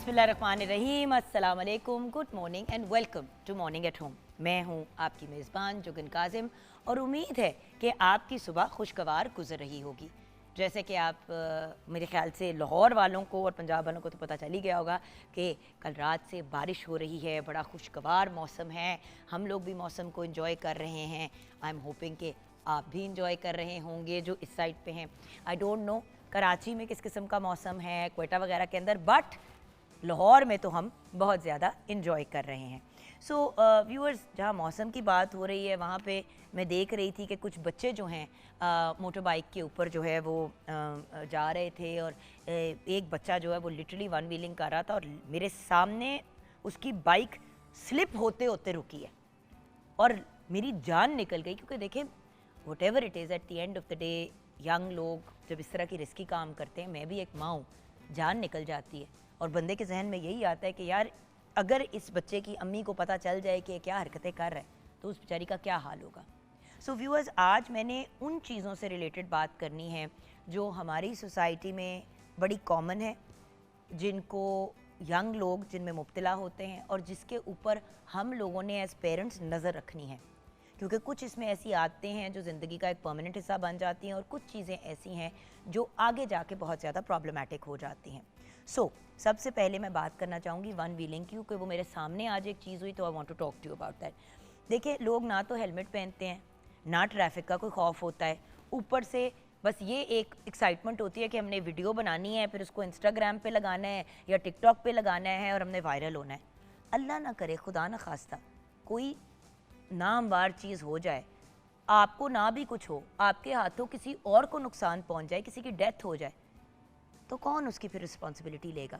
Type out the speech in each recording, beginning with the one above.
बिस्मिल्लाहिर्रहमानिर्रहीम, अस्सलाम वालेकुम, good morning and welcome to morning at home. मैं हूँ आपकी मेज़बान जुगन काजिम और उम्मीद है कि आपकी सुबह खुशगवार गुजर रही होगी। जैसे कि आप मेरे ख्याल से लाहौर वालों को और पंजाब वालों को तो पता चल ही गया होगा कि कल रात से बारिश हो रही है, बड़ा खुशगवार मौसम है, हम लोग भी मौसम को एंजॉय कर रहे हैं। आई एम होपिंग कि आप भी इंजॉय कर रहे होंगे जो इस साइड पे हैं। आई डोंट नो कराची में किस किस्म का मौसम है, क्वेटा वगैरह के अंदर, बट लाहौर में तो हम बहुत ज़्यादा इंजॉय कर रहे हैं। सो व्यूअर्स, जहाँ मौसम की बात हो रही है वहाँ पे मैं देख रही थी कि कुछ बच्चे जो हैं मोटर बाइक के ऊपर जो है वो जा रहे थे और एक बच्चा जो है वो लिटरली वन व्हीलिंग कर रहा था और मेरे सामने उसकी बाइक स्लिप होते होते रुकी है और मेरी जान निकल गई। क्योंकि देखें, what ever it is, eight the end of the day young लोग जब इस तरह की रिस्की काम करते हैं, मैं भी एक माँ हूँ, जान निकल जाती है और बंदे के जहन में यही आता है कि यार अगर इस बच्चे की अम्मी को पता चल जाए कि क्या हरकतें कर रहा है तो उस बेचारी का क्या हाल होगा। सो व्यूअर्स, आज मैंने उन चीज़ों से रिलेटेड बात करनी है जो हमारी सोसाइटी में बड़ी कॉमन है, जिनको यंग लोग जिनमें मुब्तला होते हैं और जिसके ऊपर हम लोगों ने एज पेरेंट्स नज़र रखनी है। क्योंकि कुछ इसमें ऐसी आदतें हैं जो ज़िंदगी का एक परमानेंट हिस्सा बन जाती हैं और कुछ चीज़ें ऐसी हैं जो आगे जाके बहुत ज़्यादा प्रॉब्लमेटिक हो जाती हैं। सबसे पहले मैं बात करना चाहूँगी वन व्हीलिंग की, क्योंकि वो मेरे सामने आज एक चीज़ हुई तो I want to talk to you about that. देखिए, लोग ना तो हेलमेट पहनते हैं, ना ट्रैफिक का कोई खौफ होता है, ऊपर से बस ये एक एक्साइटमेंट होती है कि हमने वीडियो बनानी है, फिर उसको इंस्टाग्राम पे लगाना है या टिकटॉक पे लगाना है और हमने वायरल होना है। अल्लाह ना करे, खुदा ना खास्ता कोई नामवार चीज़ हो जाए, आपको ना भी कुछ हो, आपके हाथों किसी और को नुकसान पहुंच जाए, किसी की डेथ हो जाए, तो कौन उसकी फिर रिस्पॉन्सिबिलिटी लेगा?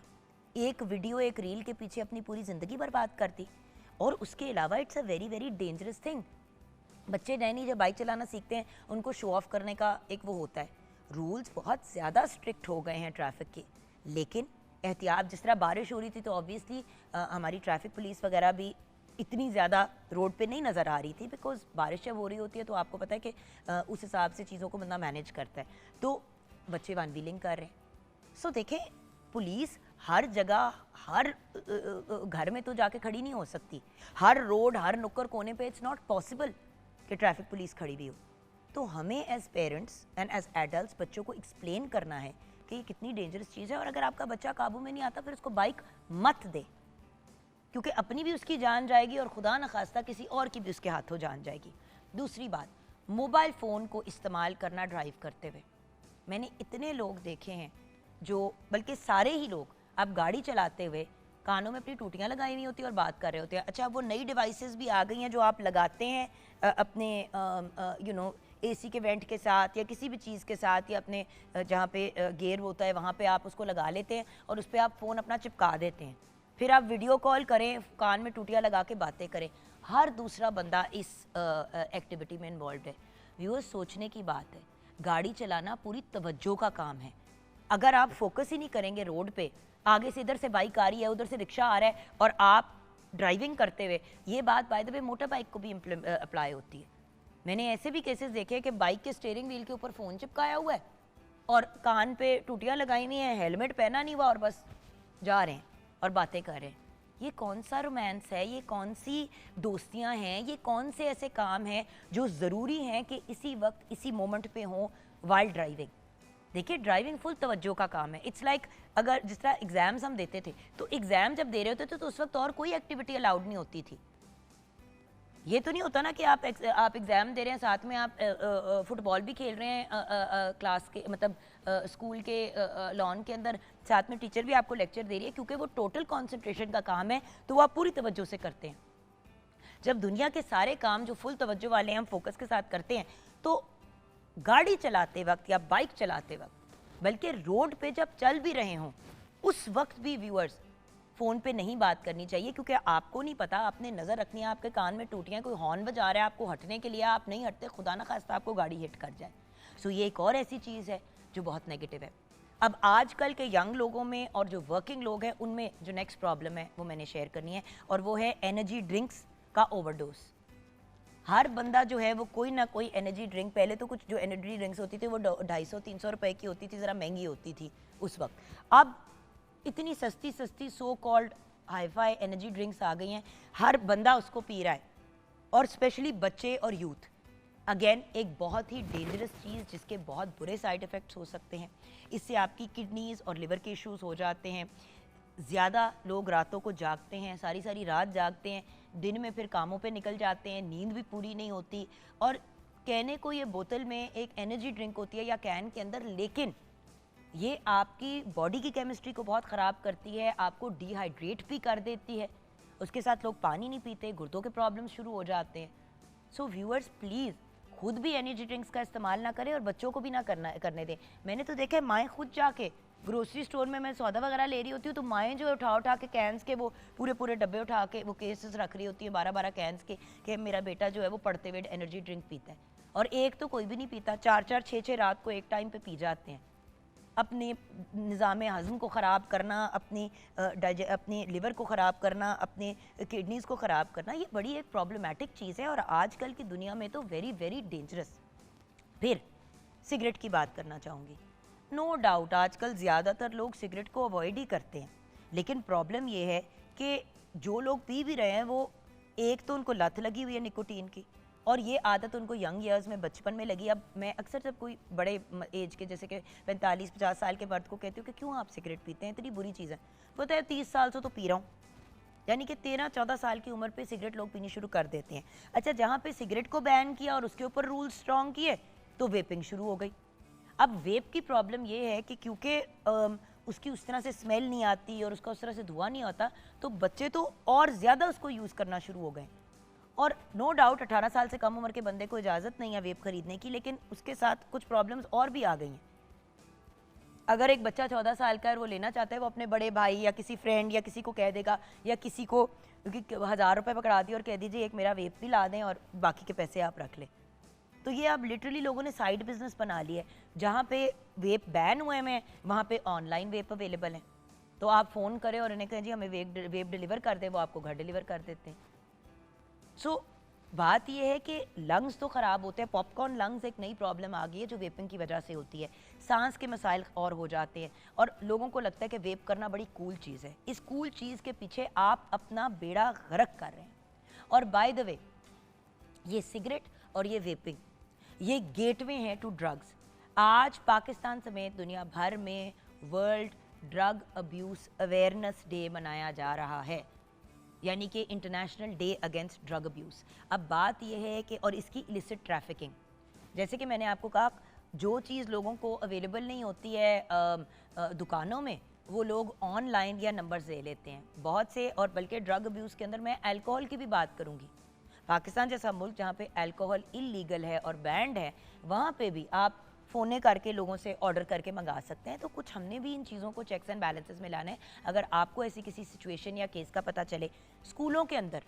एक वीडियो, एक रील के पीछे अपनी पूरी ज़िंदगी बर्बाद कर दी। और उसके अलावा it's a very very dangerous thing. बच्चे नए नए जब बाइक चलाना सीखते हैं, उनको शो ऑफ करने का एक वो होता है। रूल्स बहुत ज़्यादा स्ट्रिक्ट हो गए हैं ट्रैफिक के, लेकिन एहतियात, जिस तरह बारिश हो रही थी तो ऑब्वियसली हमारी ट्रैफिक पुलिस वगैरह भी इतनी ज़्यादा रोड पे नहीं नज़र आ रही थी, बिकॉज बारिश जब हो रही होती है तो आपको पता है कि उस हिसाब से चीज़ों को बंदा मैनेज करता है। तो बच्चे वन व्हीलिंग कर रहे हैं। देखें, पुलिस हर जगह, हर घर में तो जाके खड़ी नहीं हो सकती, हर रोड, हर नुक्कड़ कोने पे इट्स नॉट पॉसिबल कि ट्रैफिक पुलिस खड़ी भी हो। तो हमें as parents and as adults बच्चों को एक्सप्लेन करना है कि ये कितनी डेंजरस चीज़ है और अगर आपका बच्चा काबू में नहीं आता फिर उसको बाइक मत दे, क्योंकि अपनी भी उसकी जान जाएगी और खुदा न खास्ता किसी और की भी उसके हाथों जान जाएगी। दूसरी बात, मोबाइल फ़ोन को इस्तेमाल करना ड्राइव करते हुए। मैंने इतने लोग देखे हैं जो, बल्कि सारे ही लोग, अब गाड़ी चलाते हुए कानों में अपनी टूटियाँ लगाई हुई होती है और बात कर रहे होते हैं। अच्छा, वो नई डिवाइसेस भी आ गई हैं जो आप लगाते हैं अपने एसी के वेंट के साथ या किसी भी चीज़ के साथ, या अपने जहाँ पे गियर होता है वहाँ पे आप उसको लगा लेते हैं और उस पर आप फ़ोन अपना चिपका देते हैं, फिर आप वीडियो कॉल करें, कान में टूटियाँ लगा के बातें करें। हर दूसरा बंदा इस एक्टिविटी में इन्वॉल्व है। व्यूअर्स, सोचने की बात है, गाड़ी चलाना पूरी तवज्जो का काम है। अगर आप फोकस ही नहीं करेंगे रोड पे, आगे से इधर से बाइक आ रही है, उधर से रिक्शा आ रहा है और आप ड्राइविंग करते हुए, ये बात by the way motor bike को भी अप्लाई होती है। मैंने ऐसे भी केसेस देखे हैं कि बाइक के स्टीयरिंग व्हील के ऊपर फ़ोन चिपकाया हुआ है और कान पे टूटियाँ लगाई हुई हैं, हेलमेट पहना नहीं हुआ और बस जा रहे हैं और बातें कर रहे हैं। ये कौन सा रोमांस है, ये कौन सी दोस्तियाँ हैं, ये कौन से ऐसे काम हैं जो ज़रूरी हैं कि इसी वक्त इसी मोमेंट पे हों वाइल्ड ड्राइविंग? देखिए, ड्राइविंग फुल तवज्जो का काम है। इट्स लाइक अगर जिस तरह एग्ज़ाम्स हम देते थे, तो एग्ज़ाम जब दे रहे होते थे तो उस वक्त और कोई एक्टिविटी अलाउड नहीं होती थी। ये तो नहीं होता ना कि आप एग्ज़ाम दे रहे हैं, साथ में आप फुटबॉल भी खेल रहे हैं क्लास के, मतलब स्कूल के लॉन के अंदर, साथ में टीचर भी आपको लेक्चर दे रही है, क्योंकि वो टोटल कॉन्सेंट्रेशन का काम है, तो वो आप पूरी तवज्जो से करते हैं। जब दुनिया के सारे काम जो फुल तवज्जो वाले हैं हम फोकस के साथ करते हैं, तो गाड़ी चलाते वक्त या बाइक चलाते वक्त, बल्कि रोड पे जब चल भी रहे हों, उस वक्त भी व्यूअर्स फ़ोन पे नहीं बात करनी चाहिए, क्योंकि आपको नहीं पता, आपने नज़र रखनी है, आपके कान में टूटियाँ, कोई हॉर्न बजा रहा है आपको हटने के लिए, आप नहीं हटते, खुदा ना खास्ता आपको गाड़ी हिट कर जाए। ये एक और ऐसी चीज़ है जो बहुत नेगेटिव है। अब आजकल के यंग लोगों में और जो वर्किंग लोग हैं उनमें जो नेक्स्ट प्रॉब्लम है वो मैंने शेयर करनी है, और वो है एनर्जी ड्रिंक्स का ओवरडोज। हर बंदा जो है वो कोई ना कोई एनर्जी ड्रिंक, पहले तो कुछ जो एनर्जी ड्रिंक्स होती थी वो 250-300 रुपए की होती थी, ज़रा महंगी होती थी उस वक्त। अब इतनी सस्ती सस्ती so called hi fi energy drinks आ गई हैं, हर बंदा उसको पी रहा है, और स्पेशली बच्चे और यूथ। अगेन एक बहुत ही डेंजरस चीज़ जिसके बहुत बुरे साइड इफ़ेक्ट्स हो सकते हैं। इससे आपकी किडनीज़ और लिवर के इश्यूज़ हो जाते हैं। ज़्यादा लोग रातों को जागते हैं, सारी सारी रात जागते हैं, दिन में फिर कामों पे निकल जाते हैं, नींद भी पूरी नहीं होती। और कहने को ये बोतल में एक एनर्जी ड्रिंक होती है या कैन के अंदर, लेकिन ये आपकी बॉडी की केमिस्ट्री को बहुत ख़राब करती है, आपको डिहाइड्रेट भी कर देती है। उसके साथ लोग पानी नहीं पीते, गुर्दों के प्रॉब्लम शुरू हो जाते हैं। सो व्यूअर्स प्लीज़ खुद भी एनर्जी ड्रिंक्स का इस्तेमाल ना करें और बच्चों को भी ना करने दें। मैंने तो देखा है माएँ खुद जाके ग्रोसरी स्टोर में, मैं सौदा वगैरह ले रही होती हूँ तो माएँ जो उठा के कैंस के वो पूरे डब्बे उठा के वो केसेस रख रही होती हैं 12-12 कैंस के, कि मेरा बेटा जो है वो पढ़ते हुए एनर्जी ड्रिंक पीता है। और एक तो कोई भी नहीं पीता, 4-4 6-6 रात को एक टाइम पे पी जाते हैं। अपने निज़ाम हज़म को ख़राब करना, अपने लिवर को ख़राब करना, अपने किडनीज़ को ख़राब करना, ये बड़ी एक प्रॉब्लमेटिक चीज़ है और आजकल की दुनिया में तो वेरी वेरी डेंजरस। फिर सिगरेट की बात करना चाहूँगी। नो डाउट आजकल ज़्यादातर लोग सिगरेट को अवॉइड ही करते हैं, लेकिन प्रॉब्लम ये है कि जो लोग पी भी रहे हैं वो, एक तो उनको लत लगी हुई है निकोटीन की, और ये आदत उनको यंग ईयर्स में, बचपन में लगी। अब मैं अक्सर जब कोई बड़े एज के, जैसे कि 45-50 साल के मर्द को कहती हूँ कि क्यों आप सिगरेट पीते हैं, इतनी बुरी चीज़ है, बोलते हैं 30 साल से तो पी रहा हूँ। यानी कि 13-14 साल की उम्र पे सिगरेट लोग पीनी शुरू कर देते हैं। अच्छा, जहाँ पे सिगरेट को बैन किया और उसके ऊपर रूल स्ट्रॉन्ग किए तो वेपिंग शुरू हो गई। अब वेप की प्रॉब्लम ये है कि क्योंकि उसकी उस तरह से स्मेल नहीं आती और उसका उस तरह से धुआं नहीं होता, तो बच्चे तो और ज़्यादा उसको यूज़ करना शुरू हो गए। और नो डाउट 18 साल से कम उम्र के बंदे को इजाज़त नहीं है वेप खरीदने की, लेकिन उसके साथ कुछ प्रॉब्लम्स और भी आ गई हैं। अगर एक बच्चा 14 साल का है और वो लेना चाहता है, वो अपने बड़े भाई या किसी फ्रेंड या किसी को कह देगा, या किसी को 1000 रुपये पकड़ा दिए और कह दीजिए एक मेरा वेप भी ला दें और बाकी के पैसे आप रख लें। तो ये अब लिटरली लोगों ने साइड बिजनेस बना लिया है। जहाँ पे वेप बैन हुए हैं वहाँ पे ऑनलाइन वेप अवेलेबल हैं, तो आप फ़ोन करें और उन्हें कहें जी हमें वेप डिलीवर कर दें, वो आपको घर डिलीवर कर देते हैं। सो बात यह है कि लंग्स तो ख़राब होते हैं। पॉपकॉर्न लंग्स एक नई प्रॉब्लम आ गई है जो वेपिंग की वजह से होती है। सांस के मसाइल और हो जाते हैं और लोगों को लगता है कि वेप करना बड़ी कूल चीज़ है। इस कूल चीज़ के पीछे आप अपना बेड़ा गर्क कर रहे हैं। और बाय द वे, ये सिगरेट और ये वेपिंग, ये गेटवे हैं टू ड्रग्स। आज पाकिस्तान समेत दुनिया भर में world drug abuse awareness day मनाया जा रहा है, यानी कि international day against drug abuse. अब बात यह है कि, और इसकी इलिसिट ट्रैफिकिंग, जैसे कि मैंने आपको कहा, जो चीज़ लोगों को अवेलेबल नहीं होती है दुकानों में, वो लोग ऑनलाइन या नंबर्स ले लेते हैं बहुत से। और बल्कि ड्रग अब्यूज़ के अंदर मैं अल्कोहल की भी बात करूँगी। पाकिस्तान जैसा मुल्क जहाँ पे अल्कोहल इलीगल है और बैंड है, वहाँ पे भी आप फ़ोने करके लोगों से ऑर्डर करके मंगा सकते हैं। तो कुछ हमने भी इन चीज़ों को चेक्स एंड बैलेंसेस में लाना है। अगर आपको ऐसी किसी सिचुएशन या केस का पता चले, स्कूलों के अंदर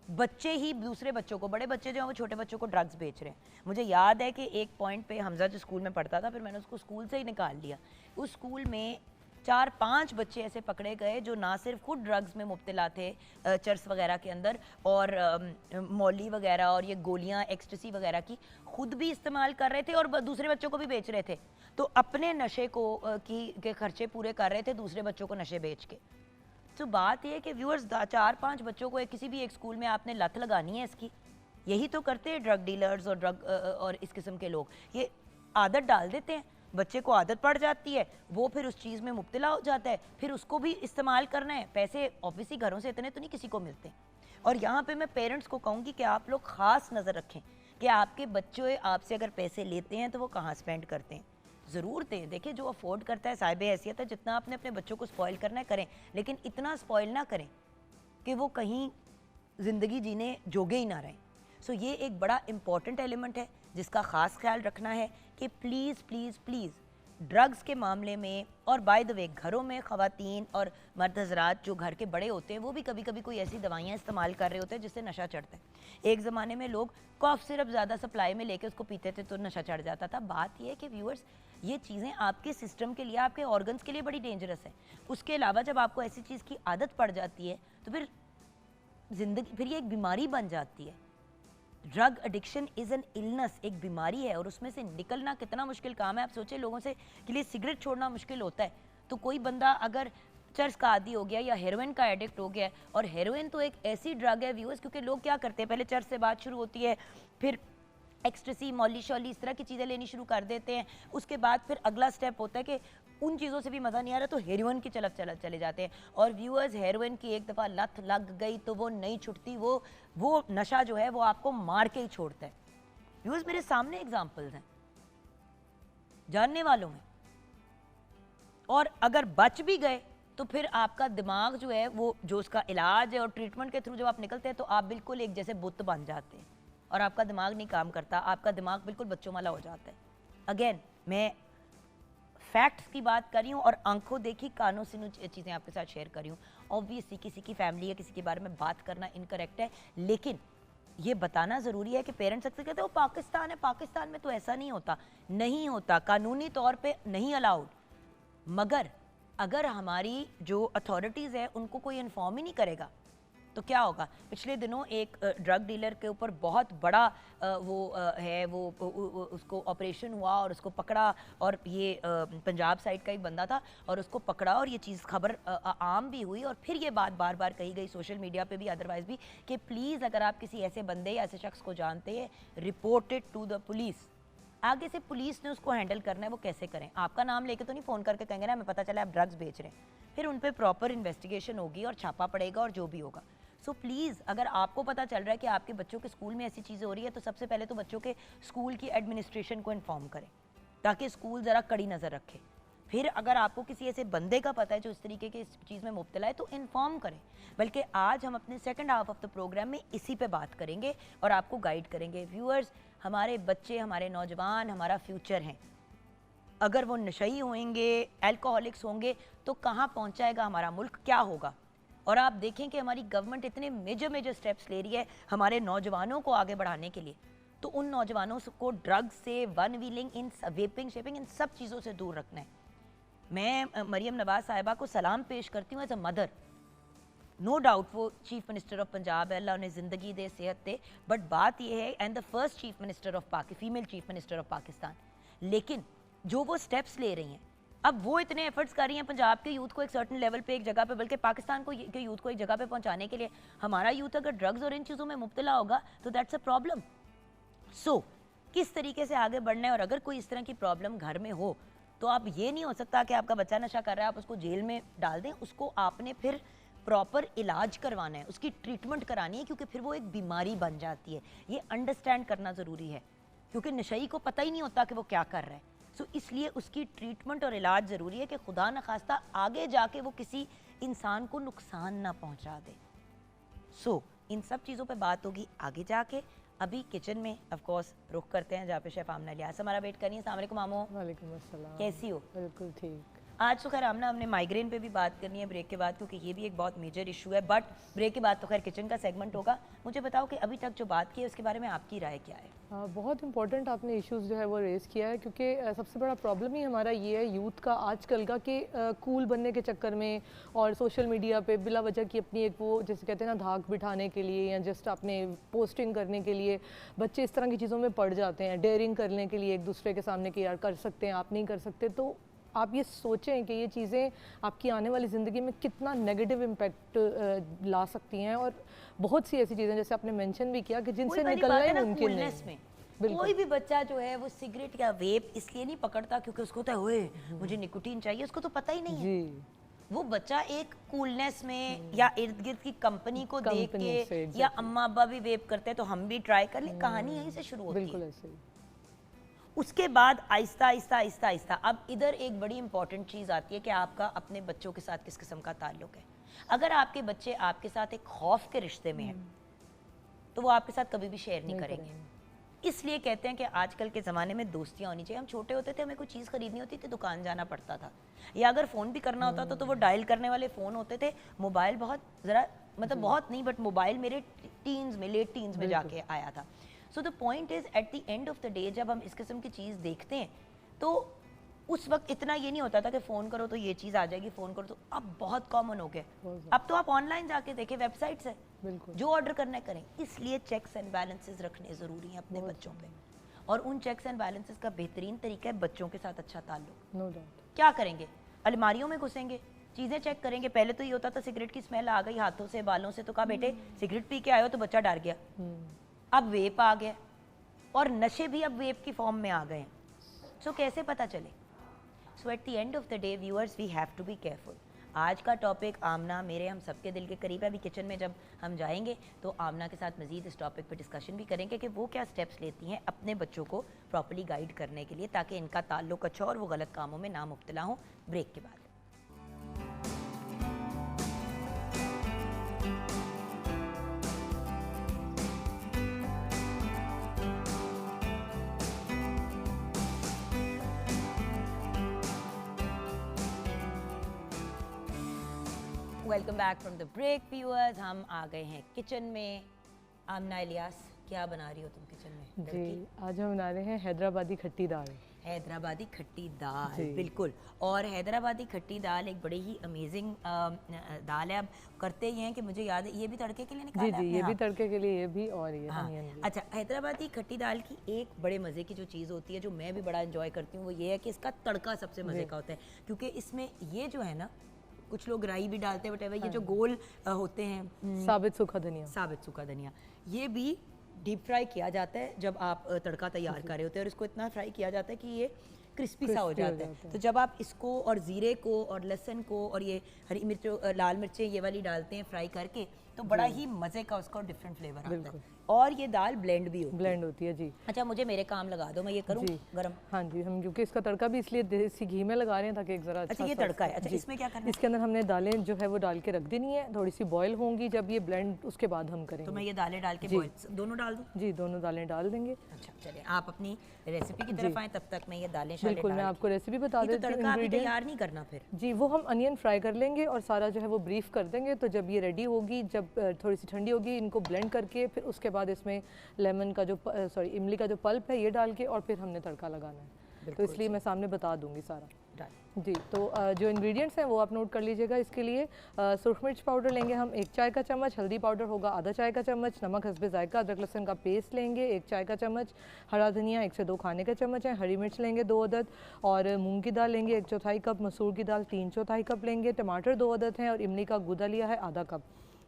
बच्चे ही दूसरे बच्चों को, बड़े बच्चे जो हैं वो छोटे बच्चों को ड्रग्स बेच रहे हैं। मुझे याद है कि एक पॉइंट पे हमजा जो स्कूल में पढ़ता था, फिर मैंने उसको स्कूल से ही निकाल लिया। उस स्कूल में 4-5 बच्चे ऐसे पकड़े गए जो ना सिर्फ खुद ड्रग्स में मुब्तला थे, चर्स वगैरह के अंदर, और मौली वगैरह और ये गोलियां एक्सटेसी वगैरह की खुद भी इस्तेमाल कर रहे थे और दूसरे बच्चों को भी बेच रहे थे। तो अपने नशे को के खर्चे पूरे कर रहे थे दूसरे बच्चों को नशे बेच के। तो बात यह है कि व्यूअर्स, 4-5 बच्चों को किसी भी एक स्कूल में आपने लत लगानी है इसकी। यही तो करते हैं ड्रग डीलर्स और और इस किस्म के लोग, ये आदत डाल देते हैं, बच्चे को आदत पड़ जाती है, वो फिर उस चीज़ में मुब्तला हो जाता है, फिर उसको भी इस्तेमाल करना है। पैसे ऑब्वियसली घरों से इतने तो नहीं किसी को मिलते। और यहाँ पे मैं पेरेंट्स को कहूँगी कि आप लोग ख़ास नज़र रखें कि आपके बच्चे आपसे अगर पैसे लेते हैं तो वो कहाँ स्पेंड करते हैं। ज़रूर दें, देखिए जो अफोर्ड करता है साहिब हैसियत है, जितना आपने अपने बच्चों को स्पॉइल करना है करें, लेकिन इतना स्पॉइल ना करें कि वो कहीं ज़िंदगी जीने जोगे ही ना रहें। सो ये एक बड़ा इंपॉर्टेंट एलिमेंट है जिसका ख़ास ख्याल रखना है कि प्लीज़ प्लीज़ प्लीज़ ड्रग्स के मामले में, और बाय द वे घरों में ख़वातीन और मर्द हज़रात जो घर के बड़े होते हैं वो भी कभी कभी कोई ऐसी दवाइयाँ इस्तेमाल कर रहे होते हैं जिससे नशा चढ़ता है। एक ज़माने में लोग कॉफ सिरप ज़्यादा सप्लाई में लेके उसको पीते थे तो नशा चढ़ जाता था। बात यह है कि व्यूअर्स, ये चीज़ें आपके सिस्टम के लिए, आपके ऑर्गन्स के लिए बड़ी डेंजरस है। उसके अलावा जब आपको ऐसी चीज़ की आदत पड़ जाती है तो फिर ज़िंदगी, फिर ये एक बीमारी बन जाती है। Drug addiction is an illness, एक बीमारी है और उसमें से निकलना कितना मुश्किल काम है। आप सोचें, लोगों से के लिए सिगरेट छोड़ना मुश्किल होता है, तो कोई बंदा अगर चर्च का आदी हो गया या हेरोइन का एडिक्ट हो गया है। और हेरोइन तो एक ऐसी ड्रग है व्यूअर्स, क्योंकि लोग क्या करते हैं, पहले चर्च से बात शुरू होती है, फिर एक्सट्रेसी, मॉली शॉली, इस तरह की चीज़ें लेनी शुरू कर देते हैं। उसके बाद फिर अगला स्टेप होता है कि उन चीज़ों से भी मज़ा नहीं आ रहा तो हेरोइन की तरफ चले जाते हैं। और व्यूअर्स, हेरोइन की एक दफ़ा लत लग गई तो वो नहीं छुटती, वो नशा जो है वो आपको मार के ही छोड़ता है। व्यूअर्स, मेरे सामने एग्जाम्पल्स हैं जानने वालों में। और अगर बच भी गए तो फिर आपका दिमाग जो है वो, जो उसका इलाज है और ट्रीटमेंट के थ्रू जब आप निकलते हैं तो आप बिल्कुल एक जैसे बुत बन जाते हैं और आपका दिमाग नहीं काम करता, आपका दिमाग बिल्कुल बच्चों वाला हो जाता है। अगेन, मैं फैक्ट्स की बात कर रही हूँ और आंखों देखी कानों से चीज़ें आपके साथ शेयर कर रही हूँ। ऑब्वियसली किसी की फैमिली या किसी के बारे में बात करना इनकरेक्ट है, लेकिन ये बताना ज़रूरी है कि पेरेंट्स अक्सर कहते हैं वो पाकिस्तान है, पाकिस्तान में तो ऐसा नहीं होता। नहीं होता, कानूनी तौर पे नहीं अलाउड। मगर अगर हमारी जो अथॉरिटीज़ है उनको कोई इन्फॉर्म ही नहीं करेगा तो क्या होगा। पिछले दिनों एक ड्रग डीलर के ऊपर बहुत बड़ा उसको ऑपरेशन हुआ और उसको पकड़ा, और ये पंजाब साइड का एक बंदा था और उसको पकड़ा, और ये चीज़ खबर आम भी हुई। और फिर ये बात बार बार कही गई सोशल मीडिया पे भी, अदरवाइज भी, कि प्लीज़ अगर आप किसी ऐसे बंदे या ऐसे शख्स को जानते हैं, report it to the police. आगे से पुलिस ने उसको हैंडल करना है, वो कैसे करें। आपका नाम लेके तो नहीं, फ़ोन करके कहेंगे ना हमें पता चला आप ड्रग्स बेच रहे हैं, फिर उन पर प्रॉपर इन्वेस्टिगेशन होगी और छापा पड़ेगा और जो भी होगा। सो प्लीज़, अगर आपको पता चल रहा है कि आपके बच्चों के स्कूल में ऐसी चीज़ें हो रही है तो सबसे पहले तो बच्चों के स्कूल की एडमिनिस्ट्रेशन को इन्फॉर्म करें ताकि स्कूल ज़रा कड़ी नज़र रखे। फिर अगर आपको किसी ऐसे बंदे का पता है जो इस तरीके के इस चीज़ में मुब्तला है तो इन्फॉर्म करें। बल्कि आज हम अपने second half of the programme में इसी पे बात करेंगे और आपको गाइड करेंगे। व्यूअर्स, हमारे बच्चे, हमारे नौजवान हमारा फ्यूचर हैं। अगर वो नशई होंगे, एल्कोहलिक्स होंगे तो कहाँ पहुँच जाएगा हमारा मुल्क, क्या होगा। और आप देखें कि हमारी गवर्नमेंट इतने मेजर स्टेप्स ले रही है हमारे नौजवानों को आगे बढ़ाने के लिए, तो उन नौजवानों को ड्रग्स से, वन व्हीलिंग, इन वेपिंग शेपिंग, इन सब चीज़ों से दूर रखना है। मैं मरियम नवाज साहिबा को सलाम पेश करती हूँ as a mother. No doubt वो चीफ मिनिस्टर ऑफ पंजाब है, अल्लाह उन्हें ज़िंदगी दे, सेहत दे, बट बात यह है, and the first chief minister of female chief minister of Pakistan. लेकिन जो वो स्टेप्स ले रही हैं, अब वो इतने एफर्ट्स कर रही हैं पंजाब के यूथ को एक सर्टन लेवल पे, एक जगह पे, बल्कि पाकिस्तान को के यूथ को एक जगह पे पहुंचाने के लिए। हमारा यूथ अगर ड्रग्स और इन चीज़ों में मुब्तला होगा तो दैट्स अ प्रॉब्लम। सो किस तरीके से आगे बढ़ना है, और अगर कोई इस तरह की प्रॉब्लम घर में हो तो आप, ये नहीं हो सकता कि आपका बच्चा नशा कर रहा है आप उसको जेल में डाल दें, उसको आपने फिर प्रॉपर इलाज करवाना है, उसकी ट्रीटमेंट करानी है, क्योंकि फिर वो एक बीमारी बन जाती है। ये अंडरस्टैंड करना ज़रूरी है, क्योंकि नशई को पता ही नहीं होता कि वो क्या कर रहा है। सो इसलिए उसकी ट्रीटमेंट और इलाज ज़रूरी है कि खुदा न खास्ता आगे जाके वो किसी इंसान को नुकसान ना पहुंचा दे। सो इन सब चीज़ों पे बात होगी आगे जाके। अभी किचन में ऑफ कोर्स रुख करते हैं जहाँ पे शेफ आमना लियास हमारा वेट करिए। अस्सलाम वालेकुम आमो। वालेकुम अस्सलाम। कैसी हो? बिल्कुल ठीक। आज तो खैर आमना हमने माइग्रेन पे भी बात करनी है ब्रेक के बाद, क्योंकि ये भी एक बहुत मेजर इशू है, बट ब्रेक के बाद तो खैर किचन का सेगमेंट होगा। मुझे बताओ कि अभी तक जो बात की है उसके बारे में आपकी राय क्या है? बहुत इंपॉर्टेंट आपने इश्यूज़ जो है वो रेज़ किया है, क्योंकि सबसे बड़ा प्रॉब्लम ही हमारा ये है यूथ का आजकल का, कि कूल बनने के चक्कर में और सोशल मीडिया पे बिला वजह की अपनी एक वो जैसे कहते हैं ना धाक बिठाने के लिए या जस्ट अपने पोस्टिंग करने के लिए बच्चे इस तरह की चीज़ों में पड़ जाते हैं, डेयरिंग करने के लिए एक दूसरे के सामने कि यार कर सकते हैं, आप नहीं कर सकते। तो आप ये सोचें कि ये चीज़ें आपकी आने वाली ज़िंदगी में कितना नेगेटिव इम्पैक्ट ला सकती हैं, और बहुत सी ऐसी चीज़ें जैसे आपने मेंशन भी किया कि जिनसे निकलना ही मुमकिन नहीं। कोई भी बच्चा जो है वो सिगरेट या वेप इसलिए नहीं पकड़ता क्योंकि उसको होता है ओए मुझे निकोटीन चाहिए, उसको तो पता ही नहीं है। वो बच्चा एक कूलनेस में या इर्द गिर्द की कंपनी को देख के, या अम्मा अब्बा भी वेप करते हैं तो हम भी ट्राई कर लें, कहानी यहीं से शुरू होती है। उसके बाद आहिस्ता आहिस्ता आहिस्ता आहिस्ता अब इधर एक बड़ी इंपॉर्टेंट चीज़ आती है कि आपका अपने बच्चों के साथ किस किस्म का ताल्लुक है। अगर आपके बच्चे आपके साथ एक खौफ के रिश्ते में हैं तो वो आपके साथ कभी भी शेयर नहीं करेंगे। इसलिए कहते हैं कि आजकल के ज़माने में दोस्तियाँ होनी चाहिए। हम छोटे होते थे, हमें कोई चीज़ खरीदनी होती थी दुकान जाना पड़ता था, या अगर फ़ोन भी करना होता था तो वो डायल करने वाले फ़ोन होते थे। मोबाइल बहुत ज़रा मतलब बहुत नहीं, बट मोबाइल मेरे टीन्स में, लेट टीन्स में जाके आया था। So the point is eight the end of the day जब हम इस किस्म की चीज़ देखते हैं तो उस वक्त इतना ये नहीं होता था कि फ़ोन करो तो ये चीज़ आ जाएगी, फ़ोन करो तो, अब बहुत कॉमन हो गया। अब तो आप ऑनलाइन जाके देखें, वेबसाइट्स है, जो ऑर्डर करना है करें। इसलिए चेक्स एंड बैलेंसेस रखने ज़रूरी हैं अपने बच्चों पे, और उन चेक्स एंड बैलेंसेस का बेहतरीन तरीका है बच्चों के साथ अच्छा ताल्लुक। No doubt. क्या करेंगे? अलमारियों में घुसेंगे, चीज़ें चेक करेंगे। पहले तो ये होता था सिगरेट की स्मेल आ गई हाथों से बालों से तो कहा बेटे सिगरेट पी के आए हो, तो बच्चा डर गया। अब वेप आ गया और नशे भी अब वेप की फॉर्म में आ गए हैं। सो कैसे पता चले? So at the end of the day viewers, we have to be careful. आज का टॉपिक आमना मेरे हम सबके दिल के करीब है। अभी किचन में जब हम जाएंगे तो आमना के साथ मज़ीद इस टॉपिक पर डिस्कशन भी करेंगे कि वो क्या स्टेप्स लेती हैं अपने बच्चों को प्रॉपर्ली गाइड करने के लिए, ताकि इनका ताल्लुक अच्छा और वो गलत कामों में ना मुब्तला हों। ब्रेक के बाद। Welcome back from the break viewers. हम आ गए हैं किचन में। आमना इलियास, क्या बना रही हो तुम किचन में? जी, आज हम बना रहे हैं हैदराबादी खट्टी दाल। हैदराबादी खट्टी दाल, बिल्कुल। और हैदराबादी खट्टी दाल एक बड़ी ही अमेजिंग दाल है। अब करते ही हैं कि मुझे याद है ये भी तड़के के लिए निकाला है। जी, ये भी तड़के के लिए, ये भी और ये हाँ। अनियन भी। अच्छा, हैदराबादी खट्टी दाल की एक बड़े मज़े की जो चीज़ होती है, जो मैं भी बड़ा एंजॉय करती हूँ, वो ये है कि इसका तड़का सबसे मज़े का होता है। क्योंकि इसमें ये जो है ना, कुछ लोग राई भी डालते हैं वटेवर, ये जो गोल होते हैं साबित सूखा धनिया, साबित सूखा धनिया, ये भी डीप फ्राई किया जाता है जब आप तड़का तैयार कर रहे होते हैं। और इसको इतना फ्राई किया जाता है कि ये क्रिस्पी सा हो जाता है। तो जब आप इसको और ज़ीरे को और लहसुन को और ये हरी मिर्च, लाल मिर्चें ये वाली डालते हैं फ्राई करके, तो बड़ा ही मज़े का उसका डिफरेंट फ्लेवर आता है। और ये दाल ब्लेंड भी होती है। जी। अच्छा, मुझे मेरे काम लगा दो, मैं ये करूँ गरम? हाँ जी, हम क्योंकि इसका तड़का भी इसलिए देसी घी में लगा रहे हैं ताकि एक ज़रा अच्छा ये तड़का है। अच्छा, इसमें क्या करना है? इसके अंदर हमने दालें जो है वो डाल के रख देनी है, थोड़ी सी बॉयल होंगी। जब ये ब्लेंड, उसके बाद हम करेंगे। तो मैं ये दालें डाल के बॉयल दोनों डाल दूँ? जी, दोनों दालें डाल देंगे। अच्छा, चलिए आप अपनी रेसिपी की तरफ आए, तब तक मैं ये दालें बिल्कुल, मैं आपको रेसिपी बता देती हूँ। तड़का अभी तैयार नहीं करना फिर? जी, वो हम अनियन फ्राई कर लेंगे और सारा जो है वो ब्रीफ कर देंगे। तो जब ये रेडी होगी, जब थोड़ी सी ठंडी होगी, इनको ब्लेंड करके फिर उसके बाद इसमें लेमन का जो इमली का जो पल्प है ये डाल के और फिर हमने तड़का लगाना है। तो इसलिए मैं सामने बता दूंगी सारा। जी, तो जो इंग्रेडिएंट्स हैं वो आप नोट कर लीजिएगा। इसके लिए सुरख मिर्च पाउडर लेंगे हम 1 चाय का चम्मच, हल्दी पाउडर होगा आधा चाय का चम्मच, नमक हस्बे जायका, अदरक लहसुन का पेस्ट लेंगे 1 चाय का चम्मच, हरा धनिया 1 से 2 खाने के चम्मच है, हरी मिर्च लेंगे 2 अदद, और मूंग की दाल लेंगे 1/4 कप, मसूर की दाल 3/4 कप लेंगे, टमाटर 2 अदद हैं और इमली का गूदा लिया है आधा कप,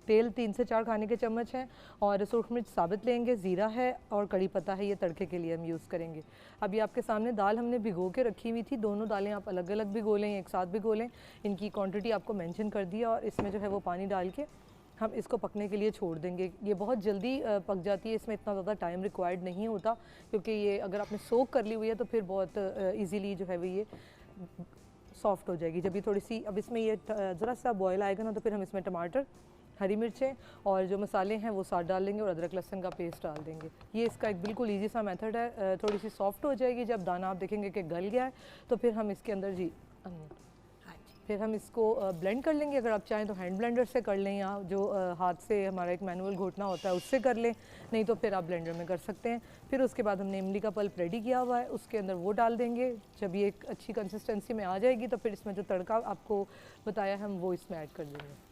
तेल 3 से 4 खाने के चम्मच हैं, और सुरख मिर्च साबित लेंगे, ज़ीरा है और कड़ी पत्ता है, ये तड़के के लिए हम यूज़ करेंगे। अभी आपके सामने दाल हमने भिगो के रखी हुई थी। दोनों दालें आप अलग अलग भिगो लें, एक साथ भिगो लें। इनकी क्वांटिटी आपको मेंशन कर दिया और इसमें जो है वो पानी डाल के हम इसको पकने के लिए छोड़ देंगे। ये बहुत जल्दी पक जाती है, इसमें इतना ज़्यादा टाइम रिक्वायर्ड नहीं होता, क्योंकि ये अगर आपने सोक कर ली हुई है तो फिर बहुत ईजीली जो है वो ये सॉफ्ट हो जाएगी। जब ये थोड़ी सी, अब इसमें ये ज़रा सा बॉयल आएगा ना, तो फिर हम इसमें टमाटर, हरी मिर्चें और जो मसाले हैं वो साथ डाल देंगे और अदरक लहसुन का पेस्ट डाल देंगे। ये इसका एक बिल्कुल इजी सा मेथड है। थोड़ी सी सॉफ्ट हो जाएगी, जब दाना आप देखेंगे कि गल गया है तो फिर हम इसके अंदर फिर हम इसको ब्लेंड कर लेंगे। अगर आप चाहें तो हैंड ब्लेंडर से कर लें, या जो हाथ से हमारा एक मैनुअल घोटना होता है उससे कर लें, नहीं तो फिर आप ब्लेंडर में कर सकते हैं। फिर उसके बाद हमने इमली का पल्प रेडी किया हुआ है, उसके अंदर वो डाल देंगे। जब ये एक अच्छी कंसिस्टेंसी में आ जाएगी तो फिर इसमें जो तड़का आपको बताया हम वो इसमें ऐड कर देंगे।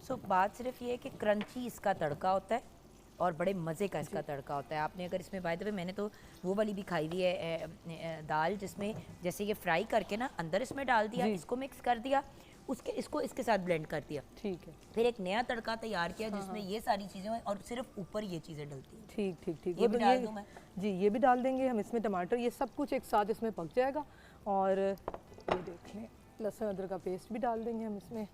सो बात सिर्फ ये है कि क्रंची इसका तड़का होता है और बड़े मज़े का इसका तड़का होता है। आपने अगर इसमें बाय द वे, मैंने तो वो वाली भी खाई हुई है दाल, जिसमें जैसे ये फ्राई करके ना अंदर इसमें डाल दिया, इसको मिक्स कर दिया, इसको इसके साथ ब्लेंड कर दिया, ठीक है। फिर एक नया तड़का तैयार किया जिसमें ये सारी चीज़ें और सिर्फ ऊपर ये चीज़ें डलती हैं। ठीक। ये भी डाल दूँ मैं? जी, ये भी डाल देंगे हम इसमें। टमाटर, ये सब कुछ एक साथ इसमें पक जाएगा। और ये देख लें, लहसुन अदरक का पेस्ट भी डाल देंगे हम इसमें।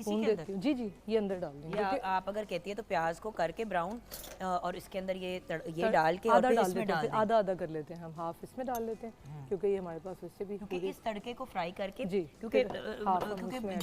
इसी के अंदर? जी, ये अंदर डाल देंगे। आप अगर कहती है तो प्याज को करके ब्राउन और इसके अंदर ये डाल के और फिर इसमें डाल दें। आधा कर लेते हैं हम, हाफ इसमें डाल लेते हैं, क्योंकि ये हमारे पास वैसे भी इस तड़के को फ्राई करके, जी, क्योंकि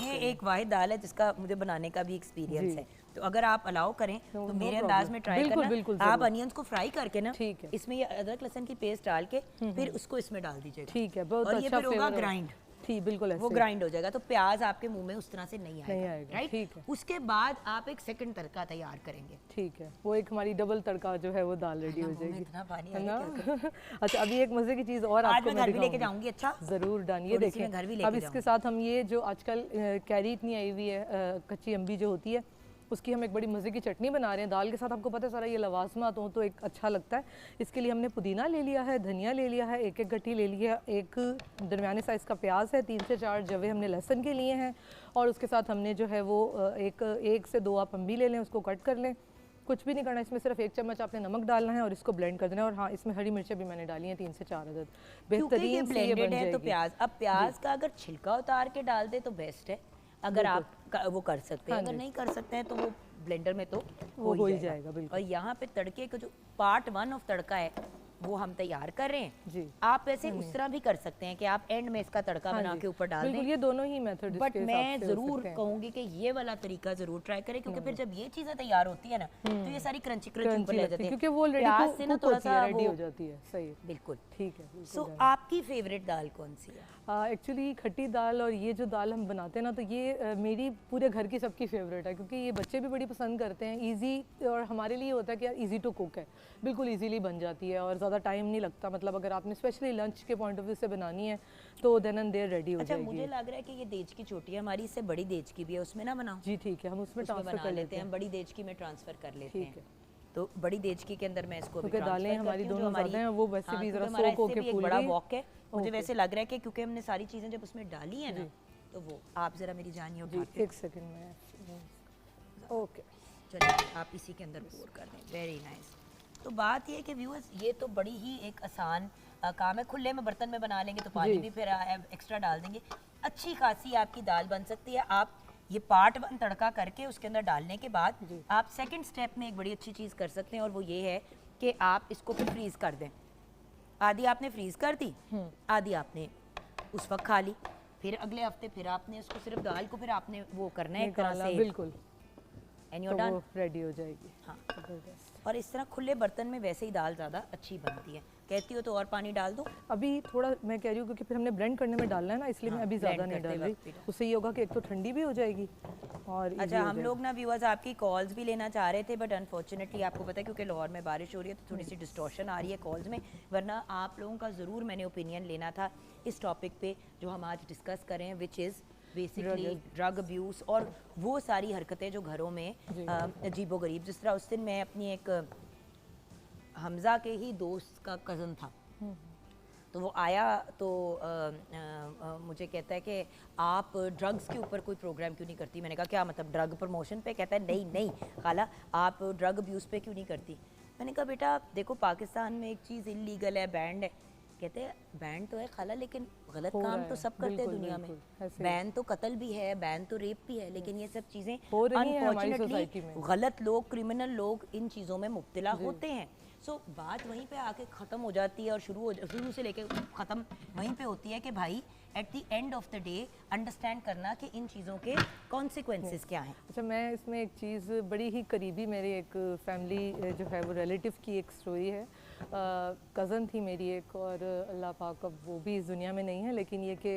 ये एक वाहिद दाल है जिसका मुझे बनाने का भी एक्सपीरियंस है। तो अगर आप अलाउ करें तो मेरे अंदाज में ट्राई करना, आप अनियंस को फ्राई करके ना इसमें ये अदरक लहसुन की पेस्ट डाल के फिर उसको इसमें डाल दीजिएगा। ठीक है, बहुत अच्छा। और ये फिर होगा ग्राइंड। ठीक, बिल्कुल ऐसे वो ग्राइंड हो जाएगा, तो प्याज आपके मुंह में उस तरह से नहीं आएगा, राइट? ठीक है। उसके बाद आप एक सेकंड तड़का तैयार करेंगे। ठीक है, वो एक हमारी डबल तड़का जो है वो दाल रेडी हो जाएगी। इतना पानी आ गया। अच्छा, अभी एक मजे की चीज़ और आपको मैं घर भी लेके जाऊंगी। अच्छा, ज़रूर डन। ये देखें, अब इसके साथ हम ये जो आजकल कैरी इतनी आई हुई है, कच्ची अम्बी जो होती है, उसकी हम एक बड़ी मज़े की चटनी बना रहे हैं दाल के साथ। आपको पता है सारा ये लवाजमात हो तो एक अच्छा लगता है। इसके लिए हमने पुदीना ले लिया है, धनिया ले लिया है, एक गट्ठी ले लिया, एक दरमियाने साइज़ का प्याज है, 3 से 4 जवे हमने लहसुन के लिए हैं, और उसके साथ हमने जो है वो एक से 2 आप अम्बी ले लें, उसको कट कर लें। कुछ भी नहीं करना, इसमें सिर्फ 1 चम्मच आपने नमक डालना है और इसको ब्लेंड कर देना है। और हाँ, इसमें हरी मिर्चें भी मैंने डाली हैं 3 से 4 अदद। बेहतरीन से ये बन जाएगी। तो प्याज, अब प्याज का अगर छिलका उतार के डाल दे तो बेस्ट है, अगर आप वो कर सकते हैं। अगर नहीं कर सकते हैं तो वो ब्लेंडर में तो हो ही जाएगा। बिल्कुल। और यहाँ पे तड़के का जो पार्ट 1 ऑफ तड़का है वो हम तैयार कर रहे हैं जी। आप वैसे उस तरह भी कर सकते हैं कि आप एंड में इसका तड़का बना के ऊपर डाल दें। ये दोनों ही मेथड, बट मैं जरूर कहूंगी कि ये वाला तरीका जरूर ट्राई करें, क्योंकि फिर जब ये चीजें तैयार होती है ना तो ये सारी क्रंची क्रंची ऊपर ले जाती है, क्योंकि वो प्याज से ना थोड़ा सा रेडी हो जाती है। सही, बिल्कुल ठीक है। सो आपकी फेवरेट दाल कौन सी है? एक्चुअली खट्टी दाल और ये जो दाल हम बनाते हैं ना, तो ये मेरी पूरे घर की सबकी फेवरेट है, क्योंकि ये बच्चे भी बड़ी पसंद करते हैं। इजी, और हमारे लिए होता है कि यार इजी टू कुक है, बिल्कुल इजीली बन जाती है और ज़्यादा टाइम नहीं लगता। मतलब अगर आपने स्पेशली लंच के पॉइंट ऑफ व्यू से बनानी है तो देन एंड देयर रेडी हो जाएगी। अच्छा, मुझे लग रहा है कि ये देज की चोटी है हमारी, इससे बड़ी देज की भी है, उसमें ना बनाओ। जी ठीक है, हम उसमें ट्रांसफर कर लेते हैं। बड़ी देज की में ट्रांसफर कर लेते हैं। तो बड़ी देजकी के अंदर मैं इसको क्योंकि दालें हमारी दोनों ज़्यादा हैं, वो वैसे भी ज़रा सोक होके फूल बड़ा वॉक है। मुझे वैसे लग रहा है कि क्योंकि हमने सारी चीज़ें जब उसमें डाली है ना, तो वो आप ज़रा मेरी जानिए उठाते। 1 सेकंड में। ओके, चलिए आप इसी के अंदर पोर कर दें। Very nice. तो बात ये है कि व्यूअर्स, ये तो बड़ी ही एक आसान काम है। खुले में बर्तन में बना लेंगे तो पानी भी फिर एक्स्ट्रा डाल देंगे, अच्छी खासी आपकी दाल बन सकती है। आप ये पार्ट 1 तड़का करके उसके अंदर डालने के बाद आप सेकंड स्टेप में एक बड़ी अच्छी चीज़ कर सकते हैं, और वो ये है कि आप इसको फिर फ्रीज़ कर दें। आधी आपने फ्रीज़ कर दी, आधी आपने उस वक्त खा ली, फिर अगले हफ्ते फिर आपने उसको सिर्फ दाल को फिर आपने वो करना है एक तरह से, बिल्कुल, एंड यू डन, रेडी हो जाएगी। हाँ, और इस तरह खुले बर्तन में वैसे ही दाल ज़्यादा अच्छी बनती है। कहती हो तो और पानी डाल दो? अभी थोड़ा मैं कह रही हूँ, क्योंकि फिर हमने ब्लेंड करने में डालना है ना, इसलिए मैं अभी ज़्यादा नहीं डाल रही। उससे ये होगा कि एक तो ठंडी भी हो जाएगी और अच्छा, हम लोग ना व्यूअर्स आपकी कॉल्स भी लेना चाह रहे थे, बट अनफॉर्चुनेटली आपको पता है क्योंकि लाहौर में बारिश हो रही है तो थोड़ी सी डिस्टॉर्शन आ रही है कॉल्स में, वरना आप लोगों का ज़रूर मैंने ओपिनियन लेना था इस टॉपिक पे जो हम आज डिस्कस करें, which is basically drug abuse और वो सारी हरकतें जो घरों में अजीबो गरीब। जिस तरह उस दिन मैं अपनी एक हमज़ा के ही दोस्त का कज़न था, तो वो आया तो मुझे कहता है कि आप ड्रग्स के ऊपर कोई प्रोग्राम क्यों नहीं करती? मैंने कहा क्या मतलब ड्रग प्रमोशन पे? कहता है नहीं नहीं खाला, आप ड्रग अब्यूज़ पे क्यों नहीं करती? मैंने कहा बेटा देखो पाकिस्तान में एक चीज़ इलीगल है, बैंड है। कहते हैं बैंड तो है खाला, लेकिन गलत काम तो सब करते हैं दुनिया में। बैन तो कत्ल भी है, बैन तो रेप भी है, लेकिन ये सब चीज़ें अनफॉर्चुनेटली गलत लोग, क्रिमिनल लोग इन चीज़ों में मुब्तला होते हैं। सो बात वहीं पे आके ख़त्म हो जाती है और शुरू से लेके ख़त्म वहीं पे होती है कि भाई eight the end of the day understand करना कि इन चीज़ों के कॉन्सिक्वेंसेस क्या हैं। अच्छा, मैं इसमें एक चीज़ बड़ी ही करीबी मेरी एक फैमिली जो है वो रिलेटिव की एक स्टोरी है। कज़न थी मेरी एक, और अल्लाह पाक अब वो भी इस दुनिया में नहीं है, लेकिन ये कि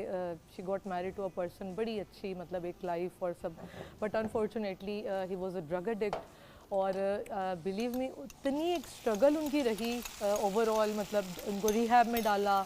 she got married to a person, बड़ी अच्छी मतलब एक लाइफ और सब, but unfortunately he was a drug addict. और बिलीव मी इतनी एक स्ट्रगल उनकी रही ओवरऑल, मतलब उनको रिहैब में डाला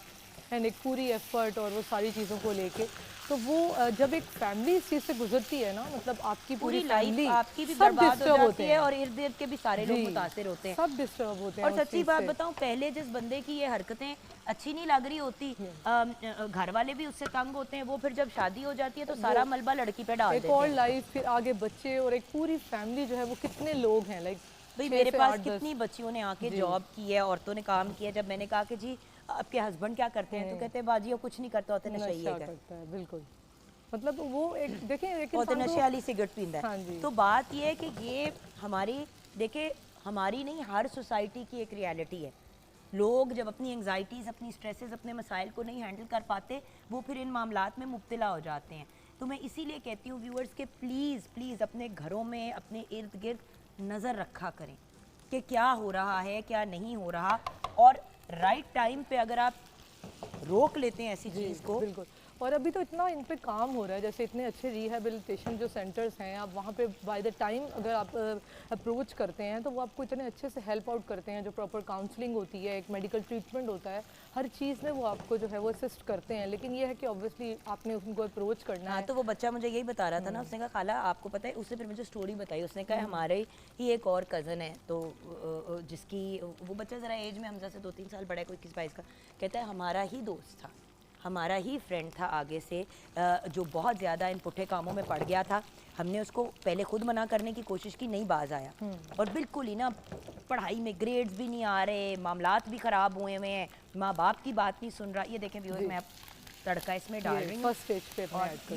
एंड एक पूरी एफर्ट और वो सारी चीज़ों को लेके। तो वो जब एक फैमिली इस चीज़ से गुजरती है ना, मतलब आपकी पूरी लाइफ आपकी भी बर्बाद हो जाती है और इर्द गिर्द के भी सारे लोग मुतासिर होते हैं, सब डिस्टर्ब होते हैं। और सच्ची बात बताऊं, पहले जिस बंदे की ये हरकतें अच्छी नहीं लग रही होती, घर वाले भी उससे तंग होते हैं, वो फिर जब शादी हो जाती है तो सारा मलबा लड़की पे डाल देते हैं। एक और लाइफ, फिर आगे बच्चे और एक पूरी फैमिली जो है वो कितने लोग हैं, लाइक भाई मेरे पास कितनी बच्चियों ने आके जॉब की है, औरतों ने काम किया। जब मैंने कहा कि जी आपके हस्बैंड क्या करते हैं, तो कहते हैं बाजी कुछ नहीं करता होते, नशा करता है। बिल्कुल, मतलब वो एक देखें होते नशे वाली सिगरेट पींदा है। हाँ, तो बात ये है कि ये हमारी देखे हमारी नहीं, हर सोसाइटी की एक रियलिटी है। लोग जब अपनी एंग्जाइटीज़, अपनी स्ट्रेसेस, अपने मसाइल को नहीं हैंडल कर पाते, वो फिर इन मामलात में मुब्तला हो जाते हैं। तो मैं इसीलिए कहती हूँ व्यूअर्स के प्लीज़ प्लीज़ अपने घरों में, अपने इर्द गिर्द नज़र रखा करें कि क्या हो रहा है, क्या नहीं हो रहा, और राइट टाइम पे अगर आप रोक लेते हैं ऐसी चीज़ को। बिल्कुल, और अभी तो इतना इन पे काम हो रहा है, जैसे इतने अच्छे रिहेबिलिटेशन जो सेंटर्स हैं, आप वहाँ पे बाय द टाइम अगर आप अप्रोच करते हैं तो वो आपको इतने अच्छे से हेल्प आउट करते हैं, जो प्रॉपर काउंसलिंग होती है, एक मेडिकल ट्रीटमेंट होता है, हर चीज़ में वो आपको जो है वो असिस्ट करते हैं। लेकिन ये है कि ऑब्वियसली आपने उनको अप्रोच करना हाँ, है। तो वो बच्चा मुझे यही बता रहा था ना, उसने कहा खाला आपको पता है, उसने फिर मुझे स्टोरी बताई, उसने कहा हमारे ही एक और कज़न है, तो जिसकी वो बच्चा ज़रा एज में हमसे 2-3 साल बड़ा है, कोई 21-22 का, कहता है हमारा ही दोस्त था, हमारा ही फ्रेंड था आगे से, जो बहुत ज़्यादा इन पुट्ठे कामों में पड़ गया था। हमने उसको पहले खुद मना करने की कोशिश की, नहीं बाज आया, और बिल्कुल ही ना पढ़ाई में ग्रेड्स भी नहीं आ रहे, मामलात भी ख़राब हुए हुए हैं, माँ बाप की बात नहीं सुन रहा। ये देखें व्यूअर्स, मैं तड़का इसमें डाल रही हूँ, फर्स्ट स्टेज पे और ऐड कर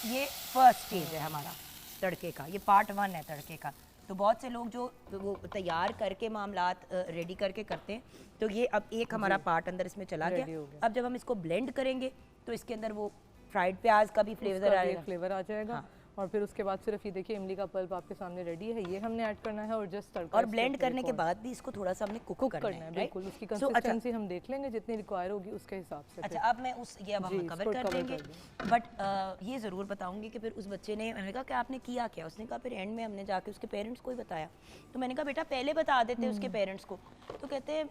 ये फर्स्ट स्टेज है हमारा तड़के का, ये पार्ट 1 है तड़के का। तो बहुत से लोग जो वो तैयार करके मामलात रेडी करके करते हैं, तो ये अब एक हमारा पार्ट अंदर इसमें चला Ready गया। हो गया। अब जब हम इसको ब्लेंड करेंगे तो इसके अंदर वो फ्राइड प्याज का भी फ्लेवर आएगा। फ्लेवर आ जाएगा। हाँ। और फिर उसके बाद सिर्फ ये देखिए इमली का पल्प आपके सामने रेडी है, ये हमने ऐड करना है और जस्ट तड़का और ब्लेंड करने के बाद भी इसको थोड़ा सा हमने कुक करना है, बिल्कुल। उसकी right? So, कंसिस्टेंसी हम देख लेंगे जितनी रिक्वायर होगी उसके हिसाब से। अच्छा, अब मैं उस ये अब हम कवर कर देंगे, बट ये ज़रूर बताऊंगी कि फिर उस बच्चे ने, मैंने कहा कि आपने किया क्या, उसने कहा फिर एंड में हमने जाके उसके पेरेंट्स को ही बताया। तो मैंने कहा बेटा पहले बता देते उसके पेरेंट्स को, तो कहते हैं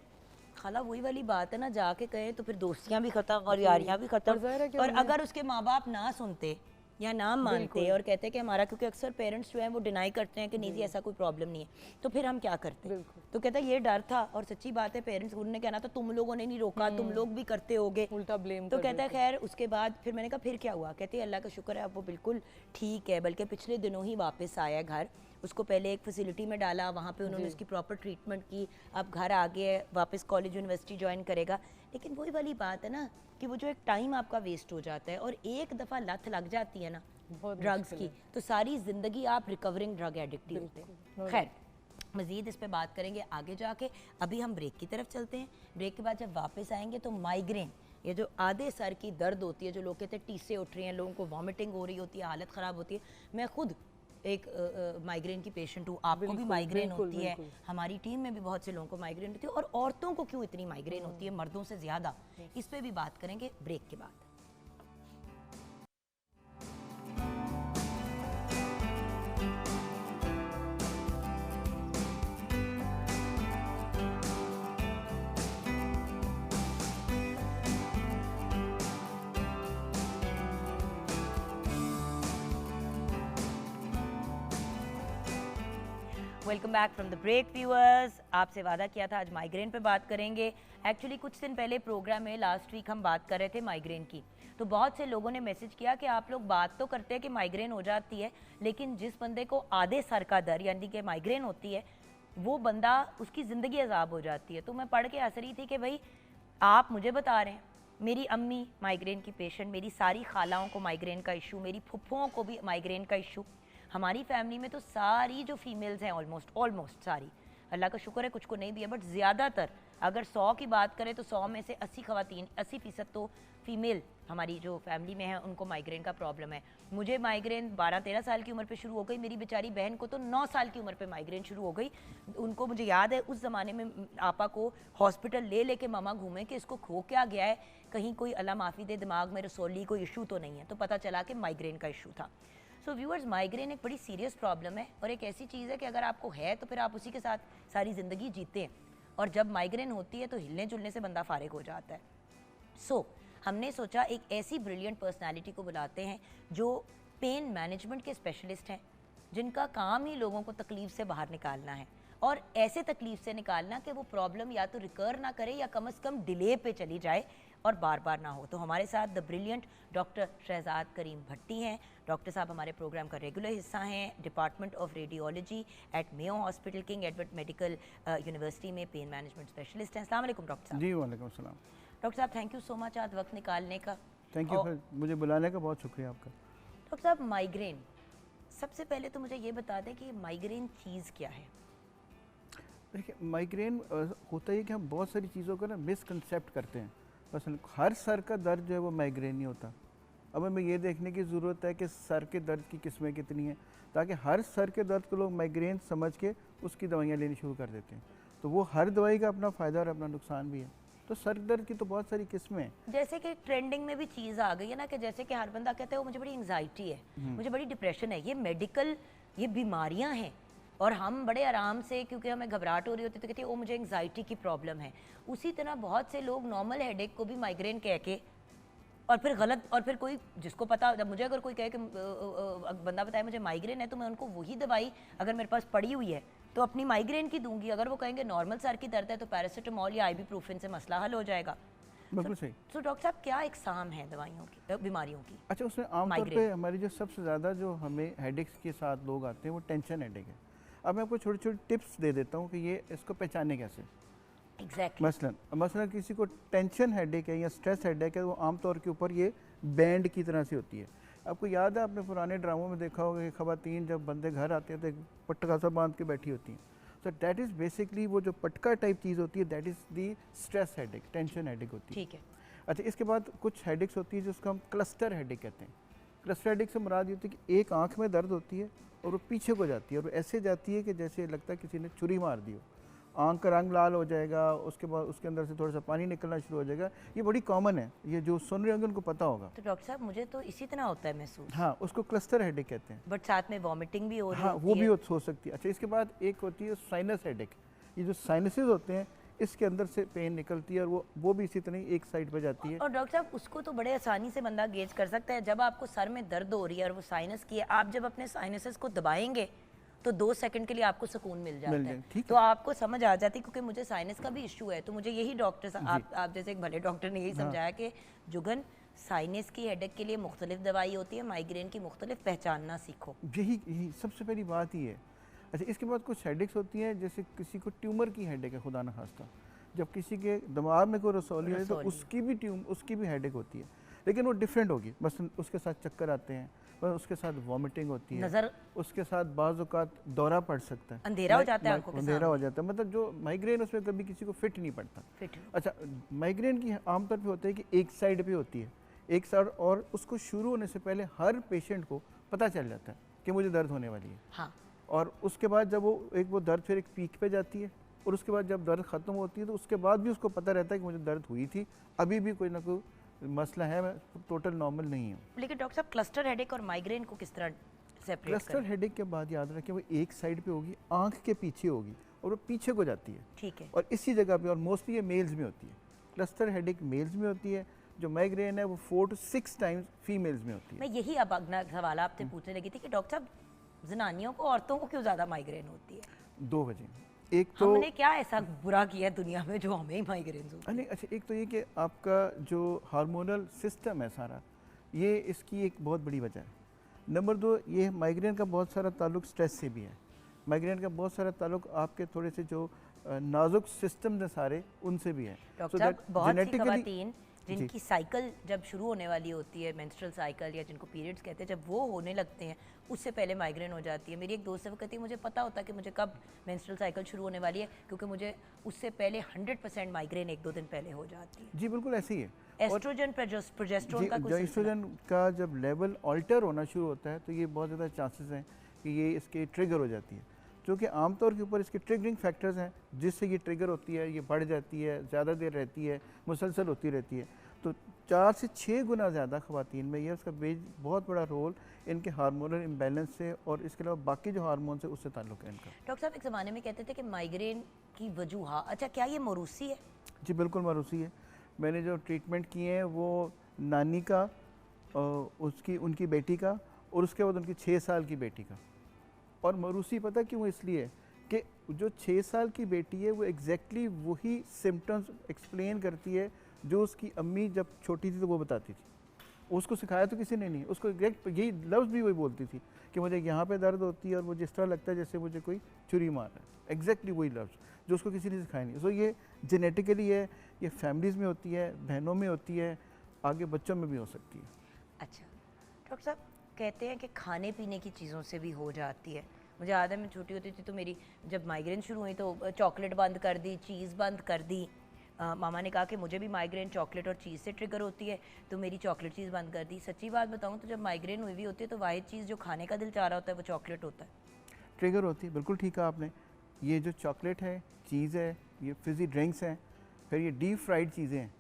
खाला वही वाली बात है ना, जाके कहें तो फिर दोस्तियां भी खत्म और यारियां भी खत्म, और अगर उसके माँ बाप ना सुनते या ना मानते और कहते कि हमारा, क्योंकि अक्सर पेरेंट्स जो हैं वो डिनाई करते हैं कि नहीं जी ऐसा कोई प्रॉब्लम नहीं है, तो फिर हम क्या करते। तो कहता ये डर था, और सच्ची बात है पेरेंट्स उन्होंने कहना था तुम लोगों ने नहीं रोका, तुम लोग भी करते होगे, उल्टा ब्लेम। तो कहता है खैर उसके बाद फिर मैंने कहा फिर क्या हुआ, कहते हैं अल्लाह का शुक्र है अब वो बिल्कुल ठीक है, बल्कि पिछले दिनों ही वापस आया घर। उसको पहले एक फैसिलिटी में डाला, वहाँ पे उन्होंने उसकी प्रॉपर ट्रीटमेंट की, अब घर आ गए, वापस कॉलेज यूनिवर्सिटी ज्वाइन करेगा। लेकिन वही वाली बात है ना कि वो जो एक टाइम आपका वेस्ट हो जाता है, और एक दफ़ा लत लग जाती है ना ड्रग्स की, तो सारी ज़िंदगी आप रिकवरिंग ड्रग एडिक्ट ही होते हैं। खैर मज़ीद इस पे बात करेंगे आगे जाके, अभी हम ब्रेक की तरफ चलते हैं। ब्रेक के बाद जब वापस आएंगे तो माइग्रेन, ये जो आधे सर की दर्द होती है, जो लोग कहते हैं टीसे उठ रही हैं, लोगों को वॉमिटिंग हो रही होती है, हालत ख़राब होती है। मैं खुद एक माइग्रेन की पेशेंट हूँ, आपको भी माइग्रेन होती है, हमारी टीम में भी बहुत से लोगों को माइग्रेन होती है, और औरतों को क्यों इतनी माइग्रेन होती है मर्दों से ज़्यादा, इस पर भी बात करेंगे ब्रेक के बाद। Welcome back from the break viewers. आपसे वादा किया था आज माइग्रेन पे बात करेंगे। एक्चुअली कुछ दिन पहले प्रोग्राम में लास्ट वीक हम बात कर रहे थे माइग्रेन की, तो बहुत से लोगों ने मैसेज किया कि आप लोग बात तो करते हैं कि माइग्रेन हो जाती है, लेकिन जिस बंदे को आधे सर का दर्द यानी कि माइग्रेन होती है, वो बंदा, उसकी ज़िंदगी अजाब हो जाती है। तो मैं पढ़ के हंस रही थी कि भाई आप मुझे बता रहे हैं, मेरी अम्मी माइग्रेन की पेशेंट, मेरी सारी खालाओं को माइग्रेन का इशू, मेरी फुफ्फुओं को भी माइग्रेन का इशू, हमारी फैमिली में तो सारी जो फीमेल्स हैं ऑलमोस्ट सारी, अल्लाह का शुक्र है कुछ को नहीं भी है, बट ज़्यादातर अगर 100 की बात करें तो 100 में से 80 खवातीन, 80% तो फीमेल हमारी जो फैमिली में है उनको माइग्रेन का प्रॉब्लम है। मुझे माइग्रेन 12-13 साल की उम्र पे शुरू हो गई, मेरी बेचारी बहन को तो 9 साल की उम्र पे माइग्रेन शुरू हो गई। उनको, मुझे याद है उस ज़माने में आपा को हॉस्पिटल ले लेके मामा घूमे कि इसको खो क्या गया है, कहीं कोई अल्लाह माफ़ी दे दिमाग में रसोली कोई इशू तो नहीं है, तो पता चला कि माइग्रेन का इशू था। सो व्यूअर्स, माइग्रेन एक बड़ी सीरियस प्रॉब्लम है, और एक ऐसी चीज़ है कि अगर आपको है तो फिर आप उसी के साथ सारी ज़िंदगी जीते हैं, और जब माइग्रेन होती है तो हिलने जुलने से बंदा फारिग हो जाता है। सो हमने सोचा एक ऐसी ब्रिलियंट पर्सनालिटी को बुलाते हैं जो पेन मैनेजमेंट के स्पेशलिस्ट हैं, जिनका काम ही लोगों को तकलीफ़ से बाहर निकालना है, और ऐसे तकलीफ़ से निकालना कि वो प्रॉब्लम या तो रिकर ना करे या कम से कम डिले पे चली जाए और बार बार ना हो। तो हमारे साथ the brilliant doctor Shahzad Karim Bhatti हैं। डॉक्टर साहब हमारे प्रोग्राम का रेगुलर हिस्सा हैं, department of radiology at Mayo hospital, king Edward medical university में पेन मैनेजमेंट स्पेशलिस्ट हैं। अस्सलाम वालेकुम डॉक्टर साहब। जी वालेकुम अस्सलाम। डॉक्टर साहब थैंक यू सो मच आज वक्त निकालने का। थैंक यू, मुझे बुलाने का बहुत शुक्रिया आपका। डॉक्टर साहब, माइग्रेन, सबसे पहले तो मुझे ये बता दें कि माइग्रेन चीज़ क्या है। देखिए, माइग्रेन होता है कि हम बहुत सारी चीज़ों को ना मिसकंसेप्ट करते हैं। बस हर सर का दर्द जो है वो माइग्रेन नहीं होता। अब हमें ये देखने की ज़रूरत है कि सर के दर्द की किस्में कितनी हैं, ताकि हर सर के दर्द को लोग माइग्रेन समझ के उसकी दवाइयाँ लेनी शुरू कर देते हैं। तो वो हर दवाई का अपना फ़ायदा और अपना नुकसान भी है। तो सर दर्द की तो बहुत सारी किस्में हैं। जैसे कि ट्रेंडिंग में भी चीज़ आ गई है ना कि जैसे कि हर बंदा कहता है वो मुझे बड़ी एंजाइटी है, मुझे बड़ी डिप्रेशन है, ये मेडिकल ये बीमारियां हैं और हम बड़े आराम से क्योंकि हमें घबराहट हो रही होती है तो कहते हैं वो मुझे एंजाइटी की प्रॉब्लम है। उसी तरह बहुत से लोग नॉर्मल हेडेक को भी माइग्रेन कह के और फिर गलत, और फिर कोई जिसको पता, जब मुझे अगर कोई कहे कि बंदा बताए मुझे माइग्रेन है तो मैं उनको वही दवाई अगर मेरे पास पड़ी हुई है तो अपनी माइग्रेन की दूंगी। अगर वो कहेंगे नॉर्मल सर की दर्द है तो पैरासीटामोल या आइबुप्रोफेन से मसला हल हो जाएगा। बिल्कुल सही। तो डॉक्टर साहब क्या इकसाम है दवाइयों की, बीमारियों की? अच्छा, उसमें आमतौर पे हमारी जो सबसे ज़्यादा जो हमें हेडेक्स के साथ लोग आते हैं वो टेंशन हेडेक है। अब मैं आपको छोटी छोटी टिप्स दे देता हूँ कि ये इसको पहचाने कैसे। एग्जैक्टली मसलन किसी को टेंशन हेडेक है या स्ट्रेस हेडेक है, वो आमतौर के ऊपर ये बैंड की तरह से होती है। आपको याद है, आपने पुराने ड्रामों में देखा होगा कि खवातीन जब बंदे घर आते हैं तो एक पटका सा बांध के बैठी होती हैं। सो दैट इज़ बेसिकली वो जो पटका टाइप चीज़ होती है, that is the stress headache, tension headache होती है। ठीक है। अच्छा, इसके बाद कुछ हेडेक्स होती है जिसको हम क्लस्टर हेडेक कहते हैं। क्लस्टर हेडेक से मुराद ये होती है कि एक आंख में दर्द होती है और वो पीछे को जाती है और ऐसे जाती है कि जैसे लगता है किसी ने छुरी मार दी हो। आंख का रंग लाल हो जाएगा, उसके बाद उसके अंदर से थोड़ा सा पानी निकलना शुरू हो जाएगा। ये बड़ी कॉमन है, ये जो सुन रहे होंगे उनको पता होगा। तो डॉक्टर साहब मुझे तो इसी तरह होता है महसूस। हाँ, उसको क्लस्टर हेडेक कहते हैं। बट साथ में वॉमिटिंग भी हो रही हाँ, होती वो है। भी हो सकती है। अच्छा, इसके बाद एक होती है साइनस हेडेक। ये जो साइनसेस होते हैं इसके अंदर से पेन निकलती है और वो भी इसी तरह एक साइड पे जाती है। और डॉक्टर साहब उसको तो बड़े आसानी से बंदा गेज कर सकता है। जब आपको सर में दर्द हो रही है और वो साइनस की है, आप जब अपने साइनसेस को दबाएंगे तो 2 सेकंड के लिए आपको सुकून मिल जाता है। तो आपको समझ आ जाती है, क्योंकि मुझे साइनस का भी इशू है। तो मुझे यही डॉक्टर आप जैसे एक भले डॉक्टर ने यही समझाया कि जुगन साइनस की हेडेक के लिए मुख्तलिफ दवाई होती है, माइग्रेन की मुख्तलिफ पहचानना सीखो। यही सबसे पहली बात ही है। अच्छा, इसके बाद कुछ हेडेक्स होती हैं, जैसे किसी को ट्यूमर की हेडेक है, खुदा न खास्ता। जब किसी के दिमाग में कोई रसौली है तो उसकी भी हेडेक होती है, लेकिन वो डिफरेंट होगी। बस उसके साथ चक्कर आते हैं, बस उसके साथ वॉमिटिंग होती है, नजर उसके साथ बाज़ औक़ात दौरा पड़ सकता है, अंधेरा हो जाता है आंखों के सामने। अंधेरा हो जाता है। मतलब जो माइग्रेन उसमें कभी किसी को फिट नहीं पड़ता। अच्छा, माइग्रेन की आमतौर पे होता है कि एक साइड पे होती है, एक साइड, और उसको शुरू होने से पहले हर पेशेंट को पता चल जाता है कि मुझे दर्द होने वाली है। हाँ। और उसके बाद जब वो दर्द फिर एक पीक पे जाती है, और उसके बाद जब दर्द ख़त्म होती है तो उसके बाद भी उसको पता रहता है कि मुझे दर्द हुई थी, अभी भी कोई ना कोई मसला है, मैं टोटल नॉर्मल नहीं हूँ। लेकिन डॉक्टर साहब क्लस्टर हेडेक और माइग्रेन को किस तरह सेपरेट क्लस्टर करें? हेडेक के बाद याद रखें वो एक साइड पे होगी, आंख के पीछे होगी और वो पीछे को जाती है। ठीक है। और इसी जगह पे, और मोस्टली ये मेल्स में होती है। क्लस्टर हेडेक मेल्स में होती है, जो माइग्रेन है वो 4 to 6 टाइम्स फीमेल्स में होती है। मैं यही अब अगला सवाल आपसे पूछने लगी थी कि डॉक्टर साहब जनानियों को, औरतों को क्यों ज़्यादा माइग्रेन होती है? 2 वजह। एक तो हमने क्या ऐसा बुरा किया है दुनिया में जो हमें ही माइग्रेन होती है? अच्छा, एक तो ये कि आपका जो हार्मोनल सिस्टम है सारा, ये इसकी एक बहुत बड़ी वजह है। नंबर 2, ये माइग्रेन का बहुत सारा ताल्लुक स्ट्रेस से भी है। माइग्रेन का बहुत सारा ताल्लुक आपके थोड़े से जो नाजुक सिस्टम है सारे, उनसे भी है। डॉक्टर साहब बहुत सी खवातीन जिनकी साइकिल जब शुरू होने वाली होती है, मेंस्ट्रुअल साइकिल या जिनको पीरियड्स कहते हैं, जब वो होने लगते हैं उससे पहले माइग्रेन हो जाती है। मेरी एक दोस्त है, वो कहती है मुझे पता होता है कि मुझे कब मेंस्ट्रुअल साइकिल शुरू होने वाली है, क्योंकि मुझे उससे पहले 100% माइग्रेन 1-2 दिन पहले हो जाती है। जी बिल्कुल ऐसे ही है। एस्ट्रोजन प्रोजेस्टेरोन का कुछ एस्ट्रोजन का जब लेवल ऑल्टर होना शुरू होता है तो ये बहुत ज़्यादा चांसेस हैं कि ये इसके ट्रिगर हो जाती है, क्योंकि आमतौर के ऊपर इसके ट्रिगरिंग फैक्टर्स हैं जिससे ये ट्रिगर होती है, ये बढ़ जाती है, ज़्यादा देर रहती है, मुसलसल होती रहती है। तो 4 से 6 गुना ज़्यादा खवातीन में ये उसका बहुत बड़ा रोल इनके हार्मोनल इम्बैलेंस से और इसके अलावा बाकी जो हार्मोन से उससे ताल्लुक़ है इनका। डॉक्टर साहब एक ज़माने में कहते थे कि माइग्रेन की वजूह, अच्छा क्या ये मरूसी है? जी बिल्कुल मरूसी है। मैंने जो ट्रीटमेंट किए हैं वो नानी का, उनकी बेटी का, और उसके बाद उनकी 6 साल की बेटी का। और मरूसी पता क्यों? इसलिए कि जो 6 साल की बेटी है वो एग्जैक्टली वही सिम्टम्स एक्सप्लेन करती है जो उसकी अम्मी जब छोटी थी तो वो बताती थी। उसको सिखाया तो किसी ने नहीं, उसको एग्जैक्ट यही लफ्ज़ भी वही बोलती थी कि मुझे यहाँ पे दर्द होती है और वो जिस तरह लगता है जैसे मुझे कोई छुरी मार रहा है। एग्जैक्टली वही लफ्ज़ जो उसको किसी ने सिखाया नहीं। सो ये जेनेटिकली है, ये फैमिलीज़ में होती है, बहनों में होती है, आगे बच्चों में भी हो सकती है। अच्छा डॉक्टर साहब कहते हैं कि खाने पीने की चीज़ों से भी हो जाती है। मुझे याद है मैं छोटी होती थी तो मेरी जब माइग्रेन शुरू हुई तो चॉकलेट बंद कर दी, चीज़ बंद कर दी। मामा ने कहा कि मुझे भी माइग्रेन चॉकलेट और चीज़ से ट्रिगर होती है, तो मेरी चॉकलेट चीज़ बंद कर दी। सच्ची बात बताऊं तो जब माइग्रेन हुई हुई होती है तो वाहिद चीज़ जो खाने का दिल चाह रहा होता है वो चॉकलेट होता है। ट्रिगर होती है, बिल्कुल ठीक है आपने। ये जो चॉकलेट है, चीज़ है, ये फिज़ी ड्रिंक्स हैं, फिर ये डीप फ्राइड चीज़ें हैं,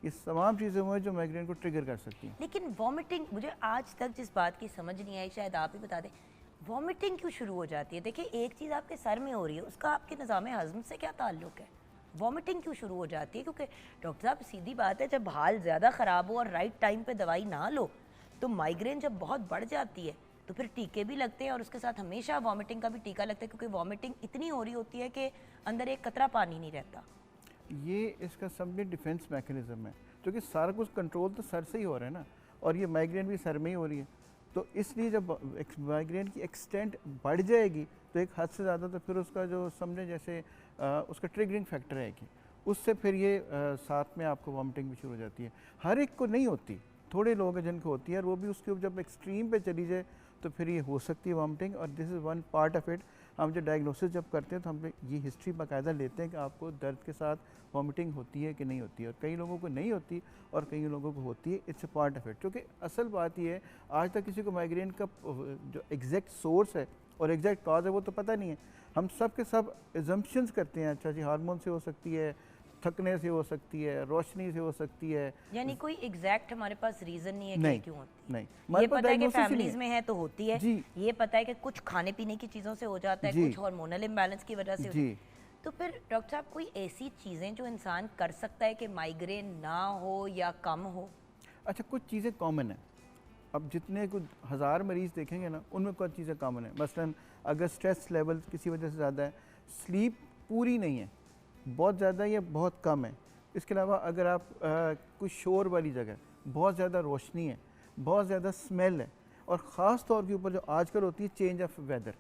ये तमाम चीज़ें वो हैं जो माइग्रेन को ट्रिगर कर सकती हैं। लेकिन वॉमिटिंग, मुझे आज तक जिस बात की समझ नहीं आई, शायद आप ही बता दें, वॉमिटिंग क्यों शुरू हो जाती है? देखिए, एक चीज़ आपके सर में हो रही है, उसका आपके निज़ाम हज़म से क्या ताल्लुक है? वॉमिटिंग क्यों शुरू हो जाती है? क्योंकि डॉक्टर साहब, सीधी बात है, जब हाल ज़्यादा ख़राब हो और राइट टाइम पे दवाई ना लो, तो माइग्रेन जब बहुत बढ़ जाती है तो फिर टीके भी लगते हैं, और उसके साथ हमेशा वॉमिटिंग का भी टीका लगता है, क्योंकि वॉमिटिंग इतनी हो रही होती है कि अंदर एक कतरा पानी नहीं रहता। ये इसका समझे डिफेंस मैकेनिज्म है, क्योंकि सारा कुछ कंट्रोल तो सर से ही हो रहा है ना, और ये माइग्रेन भी सर में ही हो रही है। तो इसलिए जब माइग्रेन की एक्सटेंट बढ़ जाएगी तो एक हद से ज़्यादा, तो फिर उसका जो समझे जैसे उसका ट्रिगरिंग फैक्टर है कि उससे फिर ये साथ में आपको वॉमिटिंग भी शुरू हो जाती है। हर एक को नहीं होती, थोड़े लोग हैं जिनको होती है, और वो भी उसके जब एक्सट्रीम पे चली जाए तो फिर ये हो सकती है वॉमिटिंग। और this is one part of it. हम जो डायग्नोसिस जब करते हैं तो हम ये हिस्ट्री बाकायदा लेते हैं कि आपको दर्द के साथ वॉमिटिंग होती है कि नहीं होती है, और कई लोगों को नहीं होती और कई लोगों को होती है। It's a part of it. क्योंकि असल बात ये है, आज तक किसी को माइग्रेन का जो एग्जैक्ट सोर्स है और एग्जैक्ट कॉज है वो तो पता नहीं है। हम सब के सब एजम्पशंस करते हैं, अच्छा जी हार्मोन से हो सकती है, थकने से हो सकती है, रोशनी से हो सकती है। यानी कोई एग्जैक्ट हमारे पास रीजन नहीं है नहीं, कि क्यों होती है। नहीं, ये हमारे पास पता है कि diagnosis ही नहीं फैमिलीज है। में है तो होती है, जी। ये पता है कि कुछ खाने पीने की चीज़ों से हो जाता है, जी। कुछ हार्मोनल इम्बैलेंस की वजह से होती जी। है। तो फिर डॉक्टर साहब, कोई ऐसी चीज़ें जो इंसान कर सकता है कि माइग्रेन ना हो या कम हो? अच्छा, कुछ चीज़ें कॉमन हैं। अब जितने कुछ 1000 मरीज़ देखेंगे ना, उनमें कुछ चीज़ें कॉमन है। मसलन अगर स्ट्रेस लेवल किसी वजह से ज़्यादा है, स्लीप पूरी नहीं है, बहुत ज़्यादा है या बहुत कम है। इसके अलावा अगर आप कुछ शोर वाली जगह, बहुत ज़्यादा रोशनी है, बहुत ज़्यादा स्मेल है, और ख़ास तौर के ऊपर जो आजकल होती है चेंज ऑफ वेदर।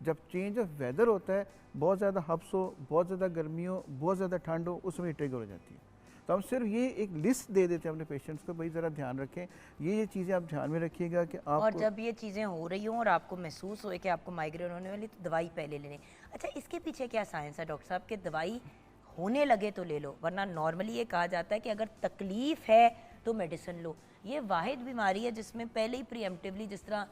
जब चेंज ऑफ वेदर होता है, बहुत ज़्यादा हब्स हो, बहुत ज़्यादा गर्मी हो, बहुत ज़्यादा ठंड हो, उसमें ट्रिगर हो जाती है। तो हम सिर्फ ये एक लिस्ट दे देते हैं अपने पेशेंट्स को, भाई ज़रा ध्यान रखें, ये चीज़ें आप ध्यान में रखिएगा कि आप। और जब ये चीज़ें हो रही हों और आपको महसूस होए कि आपको माइग्रेन होने वाली, तो दवाई पहले ले लें। अच्छा, इसके पीछे क्या साइंस है डॉक्टर साहब, कि दवाई होने लगे तो ले लो, वरना नॉर्मली ये कहा जाता है कि अगर तकलीफ़ है तो मेडिसिन लो। ये वाहिद बीमारी है जिसमें पहले ही प्रीएम्प्टिवली, जिस तरह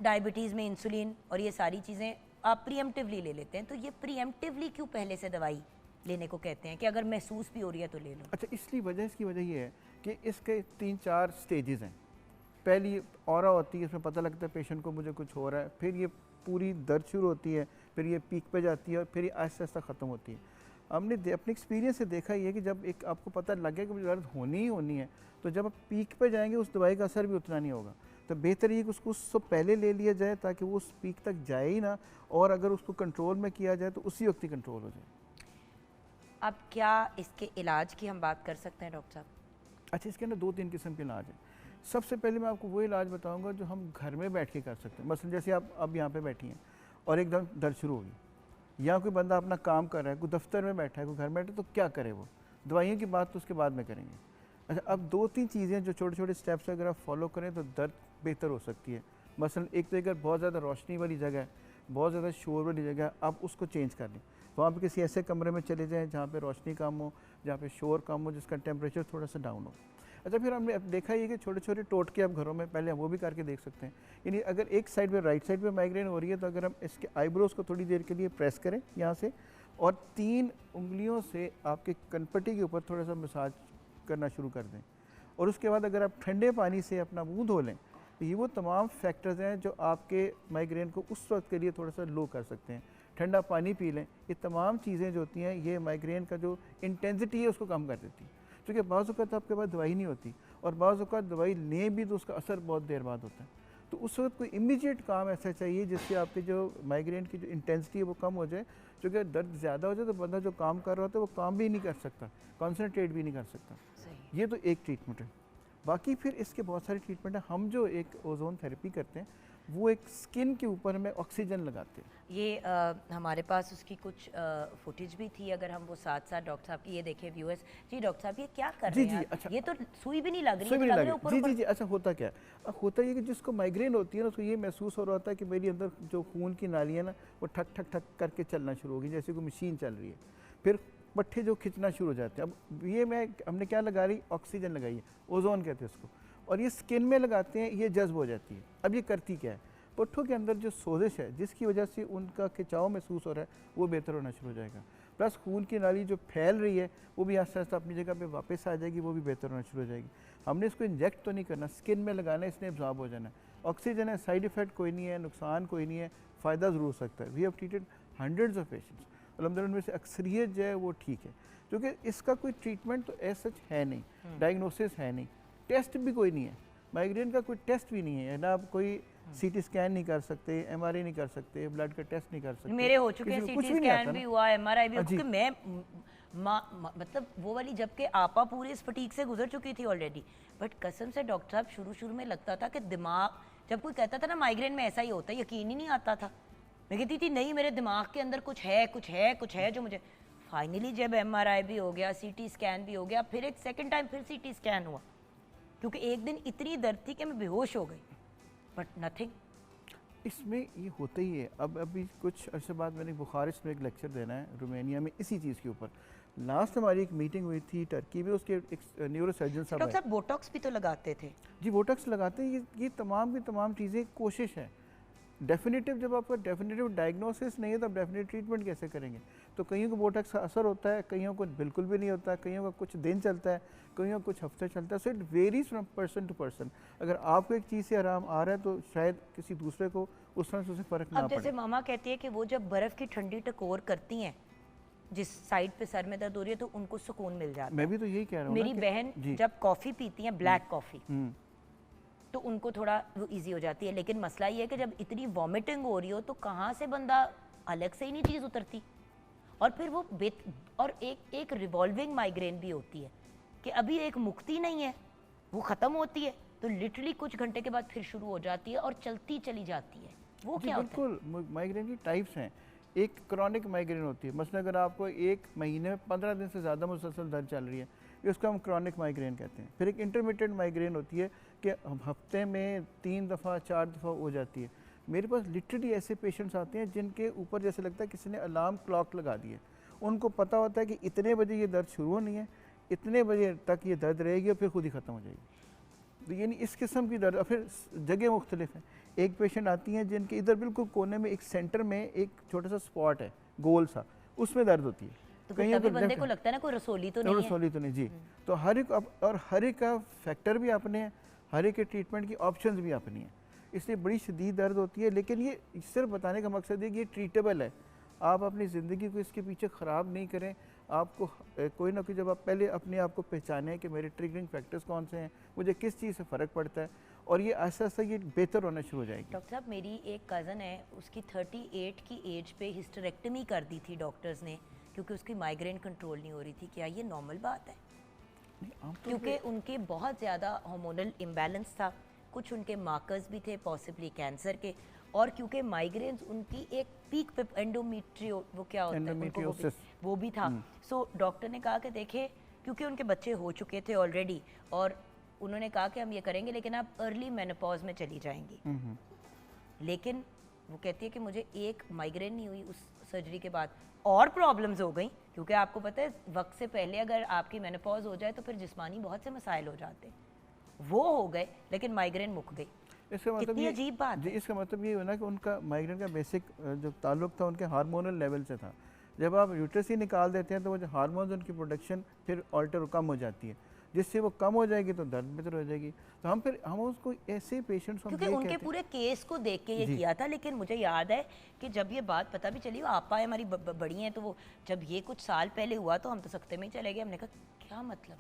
डायबिटीज़ में इंसुलिन और ये सारी चीज़ें आप प्रीएम्प्टिवली ले लेते हैं, तो ये प्रीएम्प्टिवली क्यों पहले से दवाई लेने को कहते हैं कि अगर महसूस भी हो रही है तो ले लो? अच्छा, इसकी वजह ये है कि इसके 3-4 स्टेजेस हैं। पहली ऑरा होती है, इसमें पता लगता है पेशेंट को मुझे कुछ हो रहा है, फिर ये पूरी दर्द शुरू होती है, फिर ये पीक पे जाती है, और फिर ये आहिस्ता आहिस्ता ख़त्म होती है। हमने अपने एक्सपीरियंस से देखा ही है कि जब एक आपको पता लग गया कि मुझे दर्द होनी ही होनी है, तो जब आप पीक पे जाएंगे उस दवाई का असर भी उतना नहीं होगा। तो बेहतर ये कि उसको उससे पहले ले लिया जाए ताकि वो उस पीक तक जाए ही ना, और अगर उसको कंट्रोल में किया जाए तो उसी वक्त ही कंट्रोल हो जाए। अब क्या इसके इलाज की हम बात कर सकते हैं डॉक्टर साहब? अच्छा, इसके अंदर 2-3 किस्म के इलाज हैं। सबसे पहले मैं आपको वो इलाज बताऊंगा जो हम घर में बैठ के कर सकते हैं। मसलन जैसे आप अब यहाँ पे बैठी हैं और एकदम दर्द शुरू होगी, या कोई बंदा अपना काम कर रहा है, कोई दफ्तर में बैठा है, कोई घर में बैठा है, तो क्या करे वो? दवाइयों की बात तो उसके बाद में करेंगे। अच्छा, अब 2-3 चीज़ें जो छोटे छोटे स्टेप्स अगर आप फॉलो करें तो दर्द बेहतर हो सकती है। मसलन एक तो अगर बहुत ज़्यादा रोशनी वाली जगह है, बहुत ज़्यादा शोर वाली जगह है, आप उसको चेंज कर लें। वहाँ पे किसी ऐसे कमरे में चले जाएँ जहाँ पे रोशनी कम हो, जहाँ पे शोर कम हो, जिसका टेम्परेचर थोड़ा सा डाउन हो। अच्छा, फिर हमने अब देखा ये कि छोटे छोटे टोटके आप घरों में पहले वो भी करके देख सकते हैं। यानी अगर एक साइड पे, राइट साइड पे माइग्रेन हो रही है, तो अगर हम इसके आईब्रोज़ को थोड़ी देर के लिए प्रेस करें यहाँ से, और 3 उंगलियों से आपके कनपट्टी के ऊपर थोड़ा सा मसाज करना शुरू कर दें, और उसके बाद अगर आप ठंडे पानी से अपना मुँह धो लें, तो ये वो तमाम फैक्टर्स हैं जो आपके माइग्रेन को उस वक्त के लिए थोड़ा सा लो कर सकते हैं। ठंडा पानी पी लें, ये तमाम चीज़ें जो होती हैं ये माइग्रेन का जो इंटेंसिटी है उसको कम कर देती है। क्योंकि बाज़ औक़ात आपके पास दवाई नहीं होती, और बाज़ औक़ात दवाई लें भी तो उसका असर बहुत देर बाद होता है। तो उस वक्त कोई इमीडिएट काम ऐसा चाहिए जिससे आपके जो माइग्रेन की जो इंटेंसिटी है वो कम हो जाए। क्योंकि दर्द ज़्यादा हो जाए तो बंदा जो काम कर रहा होता है वो काम भी नहीं कर सकता, कॉन्सनट्रेट भी नहीं कर सकता। सही। ये तो एक ट्रीटमेंट है। बाकी फिर इसके बहुत सारे ट्रीटमेंट हैं। हम जो एक ओजोन थेरेपी करते हैं वो एक स्किन के ऊपर में ऑक्सीजन लगाते हैं। ये हमारे पास उसकी कुछ फुटेज भी थी, अगर हम वो साथ साथ डॉक्टर साहब की ये देखें व्यूअर्स। जी डॉक्टर साहब, ये क्या कर रहे जी, हैं? अच्छा। ये तो सुई भी नहीं लग रही, सुई ये भी तो नहीं लग रहा है लगे। ऊपर जी जी जी। अच्छा, होता क्या है? होता ये कि जिसको माइग्रेन होती है ना, उसको ये महसूस हो रहा होता है कि मेरी अंदर जो खून की नालियाँ ना वो ठक ठक ठक करके चलना शुरू होगी, जैसे कोई मशीन चल रही है। फिर पट्टे जो खिंचना शुरू हो जाते हैं। अब ये हमने क्या लगा रही? ऑक्सीजन लगाई है, ओजोन कहते हैं उसको, और ये स्किन में लगाते हैं, ये जज्ब हो जाती है। अब ये करती क्या है? पट्ठों के अंदर जो सोजिश है जिसकी वजह से उनका खिंचाव महसूस हो रहा है वो बेहतर होना शुरू हो जाएगा। प्लस खून की नाली जो फैल रही है वो भी आस्ते आस्ते अपनी जगह पे वापस आ जाएगी, वो भी बेहतर होना शुरू हो जाएगी। हमने इसको इंजेक्ट तो नहीं करना, स्किन में लगाना है, इसने एब्जॉर्ब हो जाना है। ऑक्सीजन है, साइड इफेक्ट कोई नहीं है, नुकसान कोई नहीं है, फ़ायदा ज़रूर हो सकता है। We have treated hundreds of patients, अल्हम्दुलिल्लाह उनमें से अक्सरियत जो है वो ठीक है, क्योंकि इसका कोई ट्रीटमेंट तो ऐसा सच है नहीं, डायग्नोसिस है नहीं, टेस्ट भी कोई नहीं है, माइग्रेन का कोई टेस्ट भी नहीं है ना। आप कोई सीटी स्कैन नहीं कर सकते, एमआरआई नहीं कर सकते, ब्लड का टेस्ट नहीं कर सकते। मेरे हो चुके हैं, सीटी स्कैन भी हुआ, एमआरआई भी हुआ, जी। क्योंकि मैं मतलब वो वाली जबकि आपा पूरी इस फटीक से गुजर चुकी थी ऑलरेडी, बट कसम से डॉक्टर साहब शुरू में लगता था कि दिमाग, जब कोई कहता था ना माइग्रेन में ऐसा ही होता है, यकीन ही नहीं आता था। मैं कहती थी नहीं, मेरे दिमाग के अंदर कुछ है जो मुझे, फाइनली जब एमआरआई भी हो गया, सीटी स्कैन भी हो गया, फिर एक सेकंड टाइम फिर सीटी स्कैन हुआ, क्योंकि एक दिन इतनी दर्द थी कि मैं बेहोश हो गई, बट नथिंग। इसमें ये होता ही है। अब अभी कुछ अर्से बाद मैंने बुखारिस्ट में एक लेक्चर देना है रोमानिया में इसी चीज़ के ऊपर। लास्ट हमारी एक मीटिंग हुई थी टर्की में, उसके एक न्यूरो सर्जन साहब डॉक्टर साहब बोटॉक्स भी तो लगाते थे। जी, बोटॉक्स लगाते हैं। ये तमाम की तमाम चीज़ें कोशिश है। डेफिनेटिव, जब आपका डेफिनेटिव डायग्नोसिस नहीं है तो आप डेफिनेट ट्रीटमेंट कैसे करेंगे? तो कईयों को बोटॉक्स का असर होता है, कईयों को बिल्कुल भी नहीं होता, कईयों का कुछ दिन चलता है, कईयों का कुछ हफ्ते चलता है। So it varies from person to person. अगर आपको एक चीज़ से आराम आ रहा है तो शायद किसी दूसरे को उस तरह से उसे फ़र्क ना अब पड़े। जैसे मामा कहती है कि वो जब बर्फ़ की ठंडी टकोर करती हैं, जिस साइड पे सर में दर्द हो रही है, तो उनको सुकून मिल जाता है। मैं भी तो यही कह रहा हूँ मेरी ना कि- बहन जी। जब कॉफ़ी पीती हैं, ब्लैक कॉफ़ी, हम्म, तो उनको थोड़ा वो इजी हो जाती है, लेकिन मसला ये है कि जब इतनी वॉमिटिंग हो रही हो तो कहाँ से बंदा, अलग से ही नहीं चीज़ उतरती। और फिर वो और एक रिवॉल्विंग माइग्रेन भी होती है कि अभी एक मुक्ति नहीं है, वो ख़त्म होती है तो लिटरली कुछ घंटे के बाद फिर शुरू हो जाती है और चलती चली जाती है। वो जी क्या होता है? बिल्कुल। माइग्रेन की टाइप्स हैं। एक क्रॉनिक माइग्रेन होती है, मसलन अगर आपको एक महीने में 15 दिन से ज़्यादा मुसलसल दर्द चल रही है, ये उसको हम क्रॉनिक माइग्रेन कहते हैं। फिर एक इंटरमीडिएट माइग्रेन होती है कि हफ्ते में 3 दफ़ा 4 दफ़ा हो जाती है। मेरे पास लिटरली ऐसे पेशेंट्स आते हैं जिनके ऊपर जैसे लगता है किसी ने अलार्म क्लॉक लगा दी है। उनको पता होता है कि इतने बजे ये दर्द शुरू होनी है, इतने बजे तक ये दर्द रहेगी और फिर खुद ही ख़त्म हो जाएगी। तो यानी इस किस्म की दर्द। और फिर जगह मुख्तलिफ हैं। एक पेशेंट आती हैं जिनके इधर बिल्कुल कोने में एक सेंटर में एक छोटा सा स्पॉट है, गोल सा, उसमें दर्द होती है। तो फिर तभी बंदे को लगता है ना कोई रसोली तो नहीं है। रसोली तो नहीं जी। तो हर एक और हर एक का फैक्टर भी अपने हैं, हर एक के ट्रीटमेंट की ऑप्शंस भी अपनी हैं, इसलिए बड़ी शदीद दर्द होती है। लेकिन ये सिर्फ बताने का मकसद है कि ये ट्रीटेबल है। आप अपनी ज़िंदगी को इसके पीछे ख़राब नहीं करें। आपको कोई ना कोई, जब आप पहले अपने आप को पहचानें कि मेरे ट्रिगरिंग फैक्टर्स कौन से हैं, मुझे किस चीज़ से फ़र्क पड़ता है, और ये ऐसा ऐसा ये बेहतर होना शुरू हो जाएगी। डॉक्टर साहब, मेरी एक कज़न है, उसकी 38 की एज पे हिस्टेरेक्टमी कर दी थी डॉक्टर्स ने, क्योंकि उसकी माइग्रेन कंट्रोल नहीं हो रही थी। क्या ये नॉर्मल बात है? क्योंकि उनके बहुत ज़्यादा हार्मोनल इम्बैलेंस था, कुछ उनके मार्कर्स भी थे पॉसिबली कैंसर के, और क्योंकि माइग्रेन्स उनकी एक पीक पे एंडोमेट्रियो, वो क्या होता है उनको, वो भी था। सो डॉक्टर ने कहा कि देखे, क्योंकि उनके बच्चे हो चुके थे ऑलरेडी, और उन्होंने कहा कि हम ये करेंगे लेकिन आप अर्ली मेनोपॉज में चली जाएंगी। लेकिन वो कहती है कि मुझे एक माइग्रेन नहीं हुई उस सर्जरी के बाद, और प्रॉब्लम्स हो गई, क्योंकि आपको पता है वक्त से पहले अगर आपकी मेनोपॉज हो जाए तो फिर जिस्मानी बहुत से मसाइल हो जाते हैं। वो हो गए लेकिन माइग्रेन मुक गई। इसका मतलब कितनी अजीब बात जी, है। इसका मतलब ये हुआ ना कि उनका माइग्रेन का बेसिक जो ताल्लुक था उनके हार्मोनल लेवल से था। जब आप यूट्रस ही निकाल देते हैं तो वो जो हार्मोन्स उनकी प्रोडक्शन फिर ऑल्टर कम हो जाती है, जिससे वो कम हो जाएगी तो दर्द बेहतर हो जाएगी। तो हम उसको ऐसे पेशेंट्स क्योंकि उनके पूरे केस को देख के ये किया था। लेकिन मुझे याद है कि जब ये बात पता भी चली, वो आपा हमारी बड़ी हैं, तो वो जब ये कुछ साल पहले हुआ तो हम तो सख्ते में ही चले गए। हमने कहा क्या मतलब,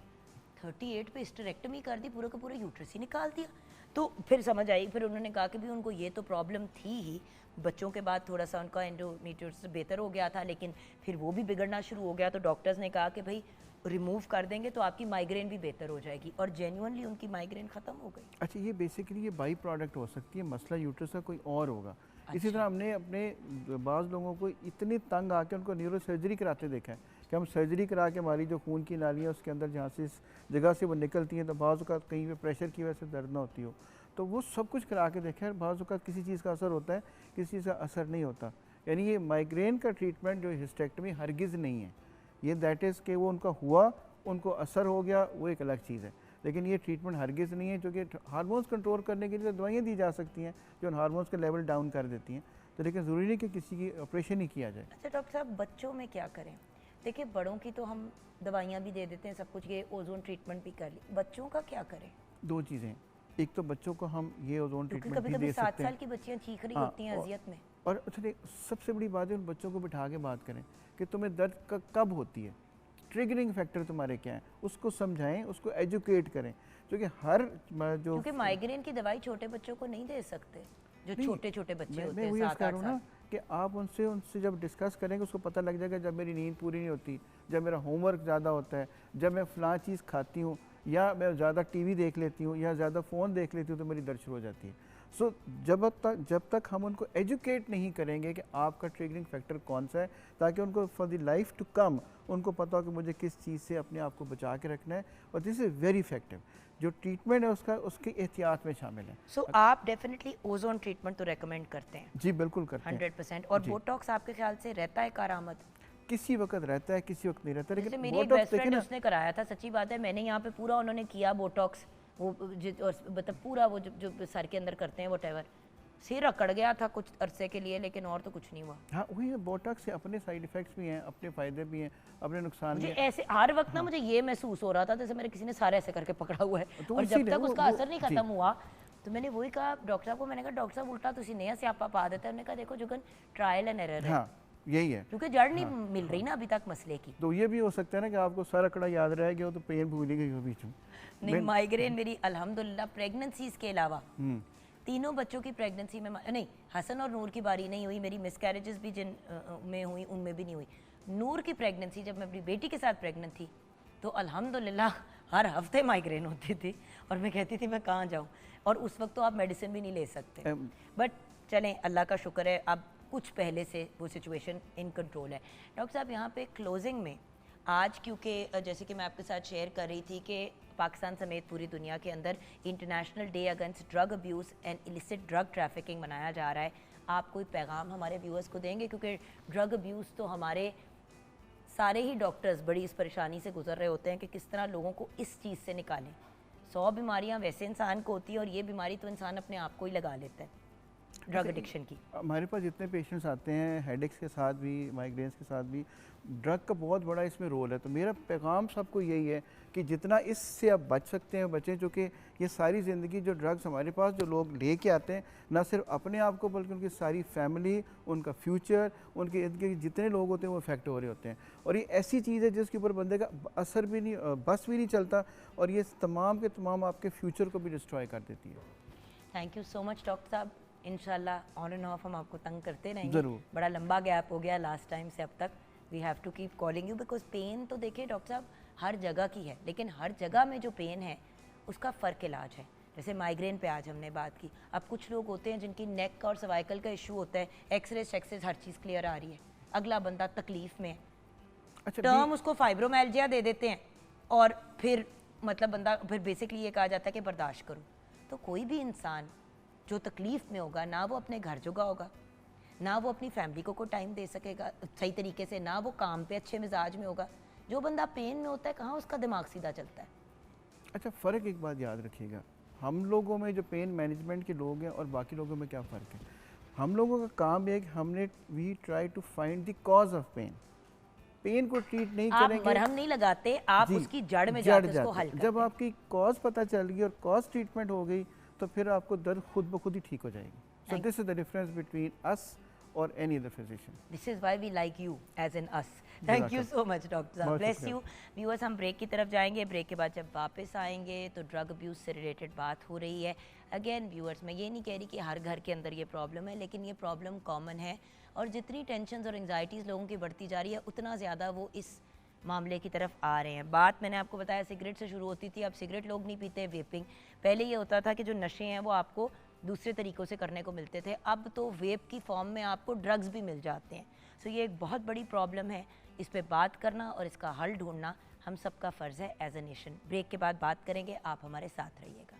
38 पे हिस्टेरेक्टमी कर दी, पूरा का पूरा यूट्रस ही निकाल दिया। तो फिर समझ आई। फिर उन्होंने कहा कि भी उनको ये तो प्रॉब्लम थी ही, बच्चों के बाद थोड़ा सा उनका एंडोमेट्रियोसिस बेहतर हो गया था, लेकिन फिर वो भी बिगड़ना शुरू हो गया। तो डॉक्टर्स ने कहा कि भाई रिमूव कर देंगे तो आपकी माइग्रेन भी बेहतर हो जाएगी, और जेन्युइनली उनकी माइग्रेन ख़त्म हो गई। अच्छा, ये बेसिकली ये बाई प्रोडक्ट हो सकती है, मसला यूट्रस का कोई और होगा। इसी तरह हमने अपने बाज़ लोगों को इतने तंग आके उनको न्यूरो सर्जरी कराते देखा है कि हम सर्जरी करा के हमारी जो खून की नाली है उसके अंदर जहाँ से इस जगह से वो निकलती हैं, तो बाज़ का कहीं पे प्रेशर की वजह से दर्द ना होती हो, तो वो सब कुछ करा के देखा है। बाज़ का किसी चीज़ का असर होता है, किसी चीज़ का असर नहीं होता। यानी ये माइग्रेन का ट्रीटमेंट जो हिस्टेक्टमी हरगिज़ नहीं है। ये दैट इज़ कि वो उनका हुआ, उनको असर हो गया, वो एक अलग चीज़ है। लेकिन ये ट्रीटमेंट हरगिज़ नहीं है, क्योंकि हार्मोन्स कंट्रोल करने के लिए दवाइयाँ दी जा सकती हैं जो उन हार्मोन्स का लेवल डाउन कर देती हैं। तो लेकिन ज़रूरी नहीं कि किसी की ऑपरेशन ही किया जाए। अच्छा डॉक्टर साहब, बच्चों में क्या करें? देखिए बड़ों की तो हम दवाइयाँ भी दे देते हैं, सब कुछ, ये ओजोन ट्रीटमेंट भी कर ली, बच्चों का क्या करें? दो चीज़ें, एक तो बच्चों को हम ये ओजोन क्योंकि ट्रीटमेंट कभी भी कभी दे 7 सकते साल हैं। की बच्चियाँ चीख रही हाँ, होती हैं अजियत में। और अच्छा सबसे बड़ी बात है उन बच्चों को बिठा के बात करें कि तुम्हें दर्द कब होती है, ट्रिगरिंग फैक्टर तुम्हारे क्या है, उसको समझाएं, उसको एजुकेट करें, क्योंकि हर जो क्योंकि माइग्रेन की दवाई छोटे बच्चों को नहीं दे सकते, जो नहीं, छोटे छोटे बच्चे होते मैं हैं वही 7-8 कह रहा हूँ साल। ना कि आप उनसे जब डिस्कस करेंगे उसको पता लग जाएगा, जब मेरी नींद पूरी नहीं होती, जब मेरा होमवर्क ज़्यादा होता है, जब मैं फ़लाँ चीज़ खाती हूँ, या मैं ज़्यादा टीवी देख लेती हूँ, या ज़्यादा फ़ोन देख लेती हूँ, तो मेरी दर्द शुरू हो जाती है। सो जब तक हम उनको एजुकेट नहीं करेंगे कि आपका ट्रिगरिंग फैक्टर कौन सा है, ताकि उनको for the life to come उनको पता हो कि मुझे किस चीज़ से अपने आप को बचा के रखना है, और दिस इज़ वेरी इफेक्टिव। जो ट्रीटमेंट है उसकी एहतियात में शामिल है। सो आप डेफिनेटली ओजोन ट्रीटमेंट तो रेकमेंड करते हैं? जी बिल्कुल करते हैं 100%। और बोटॉक्स आपके ख्याल से रहता है कारआमद? किसी वक्त रहता है, किसी वक्त नहीं रहता, जैसे लेकिन मेरी एक बोटॉक्स बेस्ट देखिए फ्रेंड ना, उसने कराया था, सच्ची बात है, मैंने यहाँ पे पूरा उन्होंने किया बोटॉक्स, वो मतलब पूरा वो जो सर के अंदर करते हैं व्हाटएवर, सिर अकड़ गया था कुछ अरसे के लिए, लेकिन और तो कुछ नहीं हुआ। हाँ वही है, बोटॉक्स से अपने साइड इफेक्ट्स भी हैं, अपने फ़ायदे भी हैं, अपने नुकसान भी मुझे हैं। ऐसे हर वक्त ना मुझे ये महसूस हो रहा था जैसे मेरे किसी ने सारे ऐसे करके पकड़ा हुआ है, तो और जब इसीलिए तक उसका वो- असर नहीं जी। खत्म हुआ तो मैंने वही कहा डॉक्टर साहब को, मैंने कहा डॉक्टर साहब उल्टा तुसी नया स्यापा पा देता है। उन्होंने कहा देखो जुगन ट्रायल एंड एरर है, हाँ यही है। क्योंकि जड़ नहीं मिल रही ना अभी तक मसले की। तो ये भी हो सकता है ना कि आपको सारा कड़ा याद रह गया हो, तो पेन भूल ही गई हो बीच में। नहीं, माइग्रेन मेरी अल्हम्दुलिल्लाह प्रेगनेंसीज के अलावा तीनों बच्चों की प्रेगनेंसी में नहीं, हसन और नूर की बारी नहीं हुई, मेरी मिसकैरेजेस भी जिन में हुई उनमें भी नहीं हुई। नूर की प्रेगनेंसी जब मैं अपनी बेटी के साथ प्रेग्नेंट थी तो अल्हम्दुलिल्लाह हर हफ्ते माइग्रेन होती थी, और मैं कहती थी मैं कहाँ जाऊँ, और उस वक्त तो आप मेडिसिन भी नहीं ले सकते। बट चलें, अल्लाह का शुक्र है अब कुछ पहले से वो सिचुएशन इन कंट्रोल है। डॉक्टर साहब यहाँ पे क्लोजिंग में आज, क्योंकि जैसे कि मैं आपके साथ शेयर कर रही थी कि पाकिस्तान समेत पूरी दुनिया के अंदर international day against drug abuse and illicit drug trafficking मनाया जा रहा है, आप कोई पैगाम हमारे व्यूअर्स को देंगे? क्योंकि ड्रग अब्यूज़ तो हमारे सारे ही डॉक्टर्स बड़ी इस परेशानी से गुजर रहे होते हैं कि किस तरह लोगों को इस चीज़ से निकालें। 100 बीमारियां वैसे इंसान को होती है, और ये बीमारी तो इंसान अपने आप को ही लगा लेता है, ड्रग एडिक्शन की। हमारे पास जितने पेशेंट्स आते हैं हेडेक्स के साथ भी, माइग्रेन्स के साथ भी, ड्रग का बहुत बड़ा इसमें रोल है। तो मेरा पैगाम सबको यही है कि जितना इससे आप बच सकते हैं बचें, क्योंकि ये सारी ज़िंदगी जो ड्रग्स हमारे पास जो लोग लेके आते हैं, ना सिर्फ अपने आप को बल्कि उनकी सारी फैमिली, उनका फ्यूचर, उनके इर्द गिर्द जितने लोग होते हैं वो इफेक्ट हो रहे होते हैं। और ये ऐसी चीज़ है जिसके ऊपर बंदे का असर भी नहीं, बस भी नहीं चलता, और ये तमाम के तमाम आपके फ्यूचर को भी डिस्ट्रॉय कर देती है। Thank you so much doctor साहब, इंशाल्लाह ऑन एंड ऑफ हम आपको तंग करते रहेंगे। ज़रूर। बड़ा लंबा गैप हो गया लास्ट टाइम से अब तक, we have to keep calling you, because pain तो देखिए डॉक्टर साहब हर जगह की है, लेकिन हर जगह में जो पेन है उसका फ़र्क इलाज है। जैसे माइग्रेन पे आज हमने बात की, अब कुछ लोग होते हैं जिनकी नेक और सर्वाइकल का इशू होता है, एक्सरे शेक्सेस हर चीज़ क्लियर आ रही है, अगला बंदा तकलीफ़ में, अच्छा टर्म उसको फाइब्रोमाइल्जिया दे देते हैं, और फिर मतलब बंदा फिर बेसिकली ये कहा जाता है कि बर्दाश्त करो। तो कोई भी इंसान जो तकलीफ़ में होगा, ना वो अपने घर जुगा होगा, ना वो अपनी फैमिली को टाइम दे सकेगा सही तरीके से, ना वो काम पे अच्छे मिजाज में होगा। जो बंदा पेन में होता है, कहाँ उसका दिमाग सीधा चलता है। अच्छा फ़र्क एक बात याद रखिएगा, हम लोगों में जो पेन मैनेजमेंट के लोग हैं और बाकी लोगों में क्या फ़र्क है। हम लोगों का काम है कि हमने we try to find the cause of pain, pain को ट्रीट नहीं आप करेंगे, मरहम नहीं लगाते, आप जी, उसकी जड़ में जाके उसको हल जब करते हैं। आपकी कॉज पता चल गई और कॉज ट्रीटमेंट हो गई, तो फिर आपको दर्द खुद ब खुद ही ठीक हो जाएगी। So Thank this is the difference between us और any other physician. This is why we like you as an us. Thank you so much doctor साहब, बहुत ब्लेस शुक्रिया। यू। व्यूअर्स, हम ब्रेक की तरफ जाएंगे, ब्रेक के बाद जब वापस आएंगे तो ड्रग अब्यूज़ से रिलेटेड बात हो रही है। अगेन व्यूअर्स, मैं ये नहीं कह रही कि हर घर के अंदर ये प्रॉब्लम है, लेकिन ये प्रॉब्लम कॉमन है, और जितनी टेंशन और एंग्जाइटीज़ लोगों की बढ़ती जा रही है, उतना ज़्यादा वो इस मामले की तरफ आ रहे हैं। बात मैंने आपको बताया सिगरेट से शुरू होती थी, अब सिगरेट लोग नहीं पीते, वेपिंग। पहले ये होता था कि जो नशे हैं वो आपको दूसरे तरीक़ों से करने को मिलते थे, अब तो वेप की फॉर्म में आपको ड्रग्स भी मिल जाते हैं। सो ये एक बहुत बड़ी प्रॉब्लम है, इस पे बात करना और इसका हल ढूंढना हम सबका फ़र्ज़ है एज ए नेशन। ब्रेक के बाद बात करेंगे, आप हमारे साथ रहिएगा।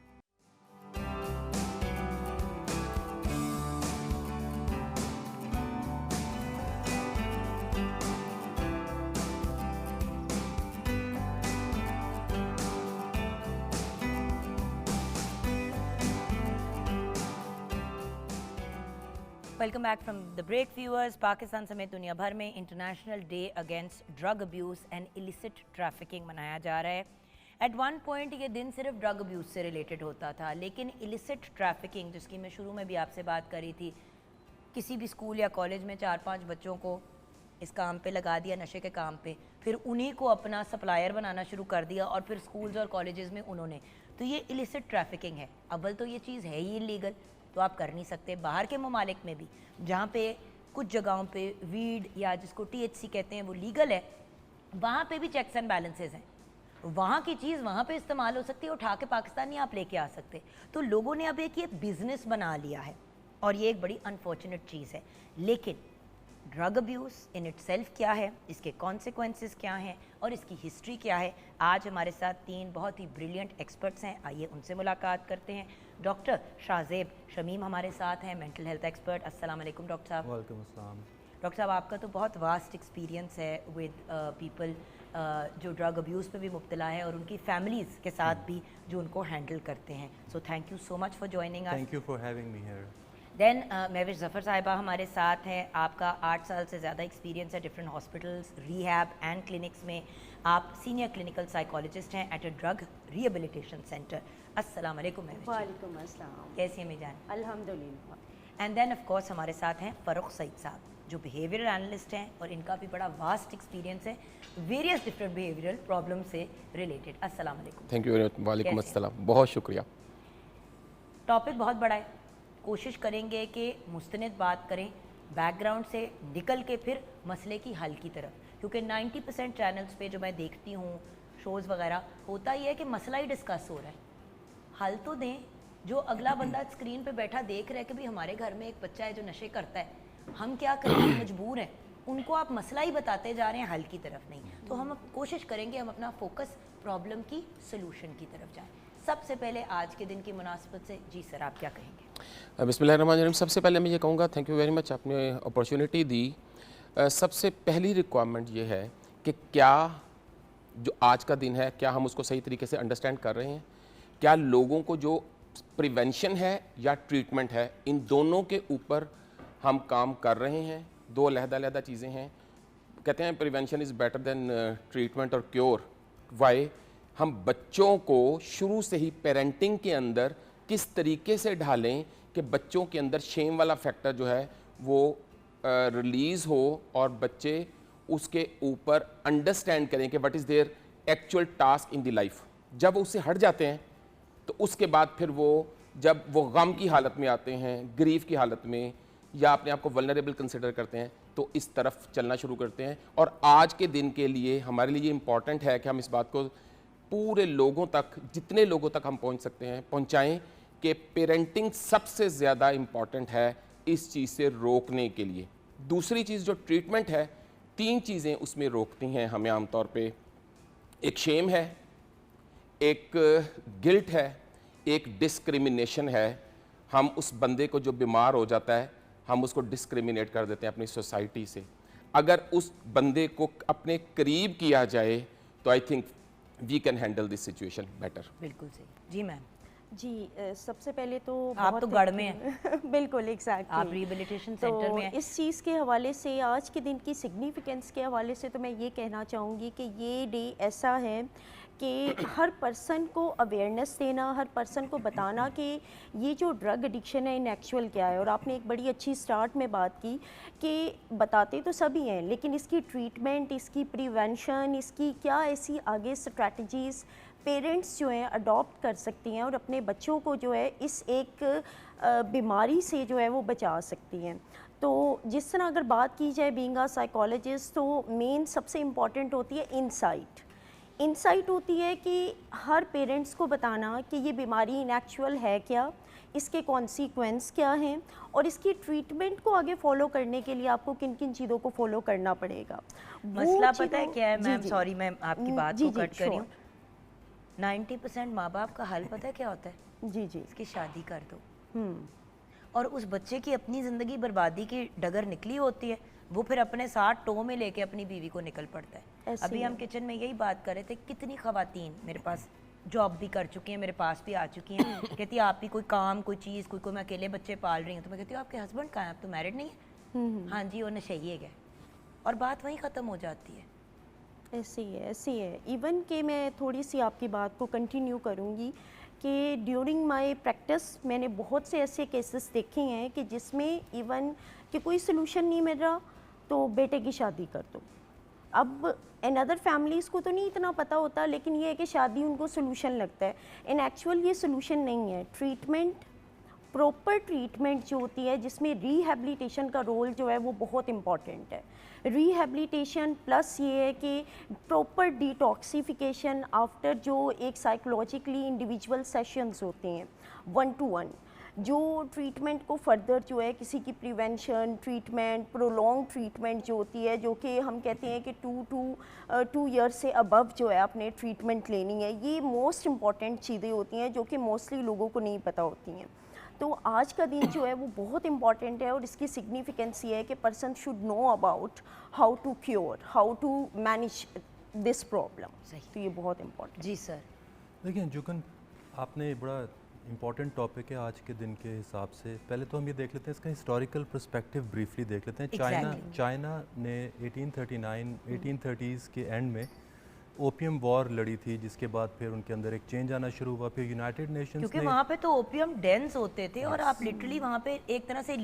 Welcome back from the break viewers. Pakistan समेत दुनिया भर में international day against drug abuse and illicit trafficking मनाया जा रहा है। एट वन पॉइंट ये दिन सिर्फ ड्रग अब्यूज़ से रिलेटेड होता था, लेकिन इलिसिट ट्रैफिकिंग, जिसकी मैं शुरू में भी आपसे बात करी थी, किसी भी स्कूल या कॉलेज में 4-5 बच्चों को इस काम पे लगा दिया, नशे के काम पे, फिर उन्हीं को अपना सप्लायर बनाना शुरू कर दिया और फिर स्कूल्स और कॉलेजेस में उन्होंने, तो ये इलिसिट ट्रैफिकिंग है। अव्वल तो ये चीज़ है ही इलीगल, तो आप कर नहीं सकते। बाहर के ममालिक में भी जहाँ पे कुछ जगहों पे वीड या जिसको THC कहते हैं वो लीगल है, वहाँ पे भी चेक्स एंड बैलेंसेस हैं। वहाँ की चीज़ वहाँ पे इस्तेमाल हो सकती है, उठा के पाकिस्तान नहीं आप लेके आ सकते। तो लोगों ने अब एक ये बिज़नेस बना लिया है और ये एक बड़ी अनफॉर्चुनेट चीज़ है। लेकिन ड्रग अब्यूज़ इन इटसेल्फ क्या है, इसके कॉन्सिक्वेंसेस क्या हैं और इसकी हिस्ट्री क्या है, आज हमारे साथ 3 बहुत ही ब्रिलियंट एक्सपर्ट्स हैं। आइए उनसे मुलाकात करते हैं। डॉक्टर शाहजेब शमीम हमारे साथ हैं, मेंटल हेल्थ एक्सपर्ट। अस्सलाम वालेकुम डॉक्टर साहब। वालेकुम अस्सलाम। डॉक्टर साहब, आपका तो बहुत वास्ट एक्सपीरियंस है विद पीपल जो ड्रग अब्यूज़ पे भी मुब्तला है और उनकी फैमिलीज़ के साथ भी जो उनको हैंडल करते हैं। So thank you so much for joining us. Thank you for having me here. Then Mahwish Zafar साहिबा हमारे साथ हैं। आपका 8 साल से ज़्यादा एक्सपीरियंस है different hospitals, rehab and clinics में। आप सीनियर क्लिनिकल साइकोलॉजिस्ट हैं at a drug rehabilitation centre. अस्सलाम वालेकुम महविश। वालेकुम अस्सलाम। कैसी हैं मेजान? अल्हम्दुलिल्लाह। एंड देन ऑफ कोर्स हमारे साथ हैं फ़रुख सईद साहब, जो बिहेवियरल एनालिस्ट हैं और इनका भी बड़ा वास्ट एक्सपीरियंस है वेरियस डिफरेंट बिहेवियरल प्रॉब्लम से रिलेटेड। अस्सलाम वालेकुम। Thank you very much. वालेकुम कैसे? अस्सलाम, बहुत शुक्रिया। टॉपिक बहुत बड़ा है, कोशिश करेंगे कि मुस्तनिद बात करें, बैकग्राउंड से निकल के फिर मसले की हल की तरफ, क्योंकि 90% चैनल्स पे जो मैं देखती हूँ शोज़ वगैरह, होता ही है कि मसला ही डिस्कस हो रहा है। हल तो दें, जो अगला बंदा स्क्रीन पे बैठा देख रहा है कि भाई हमारे घर में एक बच्चा है जो नशे करता है, हम क्या करें, हम मजबूर हैं, उनको आप मसला ही बताते जा रहे हैं, हल की तरफ नहीं। तो हम कोशिश करेंगे हम अपना फोकस प्रॉब्लम की सोल्यूशन की तरफ जाएं। सबसे पहले आज के दिन की मुनासबत से जी सर आप क्या कहेंगे? बिस्मिल्लाहिर्रहमानिर्रहीम। सबसे पहले मैं ये कहूँगा थैंक यू वेरी मच, आपने अपॉर्चुनिटी दी। सबसे पहली रिक्वायरमेंट ये है कि क्या जो आज का दिन है, क्या हम उसको सही तरीके से अंडरस्टैंड कर रहे हैं, क्या लोगों को जो प्रिवेंशन है या ट्रीटमेंट है, इन दोनों के ऊपर हम काम कर रहे हैं। दो अलग-अलग चीज़ें हैं। कहते हैं prevention is better than treatment और क्योर। वाई? हम बच्चों को शुरू से ही पेरेंटिंग के अंदर किस तरीके से ढालें कि बच्चों के अंदर शेम वाला फैक्टर जो है वो रिलीज़ हो और बच्चे उसके ऊपर अंडरस्टैंड करें कि what is their actual task in the life. जब उससे हट जाते हैं तो उसके बाद फिर वो जब वो गम की हालत में आते हैं, ग्रीफ की हालत में, या अपने आप को वल्नरेबल कंसिडर करते हैं, तो इस तरफ चलना शुरू करते हैं। और आज के दिन के लिए हमारे लिए इम्पॉर्टेंट है कि हम इस बात को पूरे लोगों तक, जितने लोगों तक हम पहुंच सकते हैं, पहुंचाएं कि पेरेंटिंग सबसे ज़्यादा इम्पॉर्टेंट है इस चीज़ से रोकने के लिए। दूसरी चीज़ जो ट्रीटमेंट है, 3 चीज़ें उसमें रोकती हैं हमें आमतौर पे। एक शेम है, एक गिल्ट है, एक डिस्क्रिमिनेशन है। हम उस बंदे को जो बीमार हो जाता है, हम उसको डिस्क्रिमिनेट कर देते हैं अपनी सोसाइटी से। अगर उस बंदे को अपने करीब किया जाए तो I think we can handle this situation better. बिल्कुल सही जी मैम। जी सबसे पहले तो आप तो गढ़ में हैं। बिल्कुल एग्जैक्टली, आप रिहेबिलिटेशन सेंटर में हैं। इस चीज़ के हवाले से, आज के दिन की सिग्निफिकेंस के हवाले से तो मैं ये कहना चाहूँगी कि ये डे ऐसा है कि हर पर्सन को अवेयरनेस देना, हर पर्सन को बताना कि ये जो ड्रग एडिक्शन है इन एक्चुअल क्या है। और आपने एक बड़ी अच्छी स्टार्ट में बात की कि बताते तो सभी हैं, लेकिन इसकी ट्रीटमेंट, इसकी प्रिवेंशन, इसकी क्या ऐसी आगे स्ट्रैटेजीज़ पेरेंट्स जो हैं अडॉप्ट कर सकती हैं और अपने बच्चों को जो है इस एक बीमारी से जो है वो बचा सकती हैं। तो जिस तरह अगर बात की जाए बीइंग अ साइकोलॉजिस्ट, तो मेन सबसे इम्पॉर्टेंट होती है इंसाइट होती है कि हर पेरेंट्स को बताना कि ये बीमारी इन एक्चुअल है क्या, इसके कॉन्सिक्वेंस क्या हैं और इसकी ट्रीटमेंट को आगे फॉलो करने के लिए आपको किन किन चीज़ों को फॉलो करना पड़ेगा। मसला पता है क्या है मैम? जी, सॉरी मैं आपकी बात जी, को जी, कट कर रही हूँ। sure। 90% माँ बाप का हल पता है क्या होता है? जी जी। इसकी शादी कर दो। और उस बच्चे की अपनी ज़िंदगी बर्बादी की डगर निकली होती है, वो फिर अपने साथ टो में लेके अपनी बीवी को निकल पड़ता है। ऐसे अभी ही हम है। किचन में यही बात कर रहे थे, कितनी ख़वातीन मेरे पास जॉब भी कर चुकी हैं, मेरे पास भी आ चुकी हैं, कहती है आप भी कोई काम, कोई चीज़, कोई मैं अकेले बच्चे पाल रही हूँ, तो मैं कहती हूँ आपके हस्बैंड कहाँ हैं, आप तो मैरिड नहीं है? हाँ जी, वो नशेई है, और बात वहीं ख़त्म हो जाती है। ऐसे ही है। इवन कि मैं थोड़ी सी आपकी बात को कंटिन्यू करूँगी कि ड्यूरिंग माय प्रैक्टिस मैंने बहुत से ऐसे केसेस देखे हैं कि जिसमें इवन कि कोई सोल्यूशन नहीं मिल रहा तो बेटे की शादी कर दो। अब अनदर फैमिलीज़ को तो नहीं इतना पता होता, लेकिन ये है कि शादी उनको सोल्यूशन लगता है। इन एक्चुअल ये सोल्यूशन नहीं है। ट्रीटमेंट, प्रॉपर ट्रीटमेंट जो होती है जिसमें रिहैबिलिटेशन का रोल जो है वो बहुत इम्पॉर्टेंट है। रिहैबिलिटेशन प्लस ये है कि प्रॉपर डिटॉक्सिफिकेशन आफ्टर जो एक साइकोलॉजिकली इंडिविजुअल सेशंस होते हैं 1 to 1, जो ट्रीटमेंट को फर्दर जो है किसी की प्रिवेंशन ट्रीटमेंट, प्रोलॉन्ग ट्रीटमेंट जो होती है, जो कि हम कहते हैं कि 2 ईयर्स से अबव जो है आपने ट्रीटमेंट लेनी है, ये मोस्ट इम्पॉर्टेंट चीज़ें होती हैं जो कि मोस्टली लोगों को नहीं पता होती हैं। तो आज का दिन जो है वो बहुत इम्पॉर्टेंट है और इसकी सिग्निफिकेंस ये है कि person should know about how to cure, how to manage this problem. तो ये बहुत इम्पॉर्टेंट। जी सर। देखिए जुगन, आपने बड़ा इम्पॉर्टेंट टॉपिक है आज के दिन के हिसाब से। पहले तो हम ये देख लेते हैं, इसका हिस्टोरिकल पर्सपेक्टिव ब्रीफली देख लेते हैं। चाइना ने 1830s के एंड में ओपियम वॉर लड़ी थी, जिसके बाद फिर उनके अंदर एक चेंज आना शुरू हुआ। फिर यूनाइटेड नेशंस क्योंकि वहाँ पे तो ओपियम डेंस होते थे और आप लिटरली वहाँ पे एक तरह से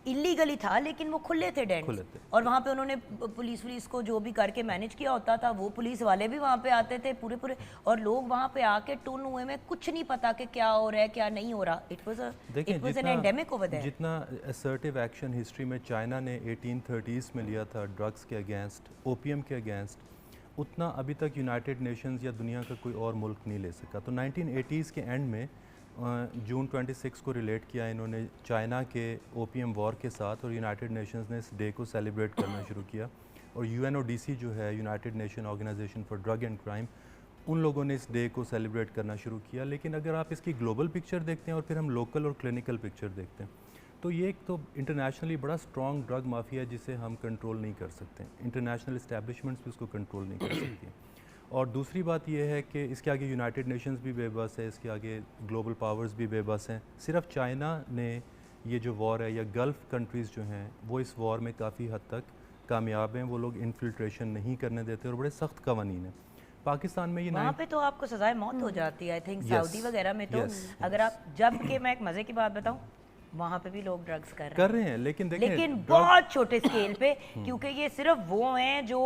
इलीगली था, लेकिन वो खुले थे डेंस, और वहाँ पे उन्होंने पुलिस को जो भी करके मैनेज किया होता था, वो पुलिस वाले भी वहाँ पे आते थे पूरे, और लोग वहाँ पे आके टून हुए में कुछ नहीं पता कि क्या हो रहा है क्या नहीं हो रहा। It was an endemic over there. जितना असर्टिव एक्शन हिस्ट्री में चाइना ने 1830s में लिया था ड्रग्स के अगेंस्ट, ओपियम के अगेंस्ट, उतना अभी तक यूनाइटेड नेशंस या दुनिया का कोई और मुल्क नहीं ले सका। तो 1980s के एंड में जून 26 को रिलेट किया इन्होंने चाइना के ओपियम वॉर के साथ, और यूनाइटेड नेशंस ने इस डे को सेलिब्रेट करना शुरू किया। और UNODC जो है, United Nation organisation for drug and crime, उन लोगों ने इस डे को सेलिब्रेट करना शुरू किया। लेकिन अगर आप इसकी ग्लोबल पिक्चर देखते हैं और फिर हम लोकल और क्लिनिकल पिक्चर देखते हैं, तो ये एक तो इंटरनेशनली बड़ा स्ट्रॉन्ग ड्रग माफिया है जिसे हम कंट्रोल नहीं कर सकते। इंटरनेशनल इस्टेब्लिशमेंट्स भी उसको कंट्रोल नहीं कर सकती। और दूसरी बात यह है कि इसके आगे यूनाइटेड नेशंस भी बेबस है, इसके आगे ग्लोबल पावर्स भी बेबस हैं। सिर्फ चाइना ने ये जो वॉर है, या गल्फ़ कंट्रीज़ जो हैं, वो इस वॉर में काफ़ी हद तक कामयाब हैं। वो लोग इन्फिल्ट्रेशन नहीं करने देते और बड़े सख्त कवानीन हैं। पाकिस्तान में ये वहाँ पे तो आपको सजाए मौत हो जाती है। आई थिंक सऊदी वगैरह में तो अगर आप, जबकि मैं एक मज़े की बात बताऊँ, वहाँ पे भी लोग ड्रग्स कर रहे हैं, लेकिन बहुत छोटे स्केल पे, क्योंकि ये सिर्फ वो हैं जो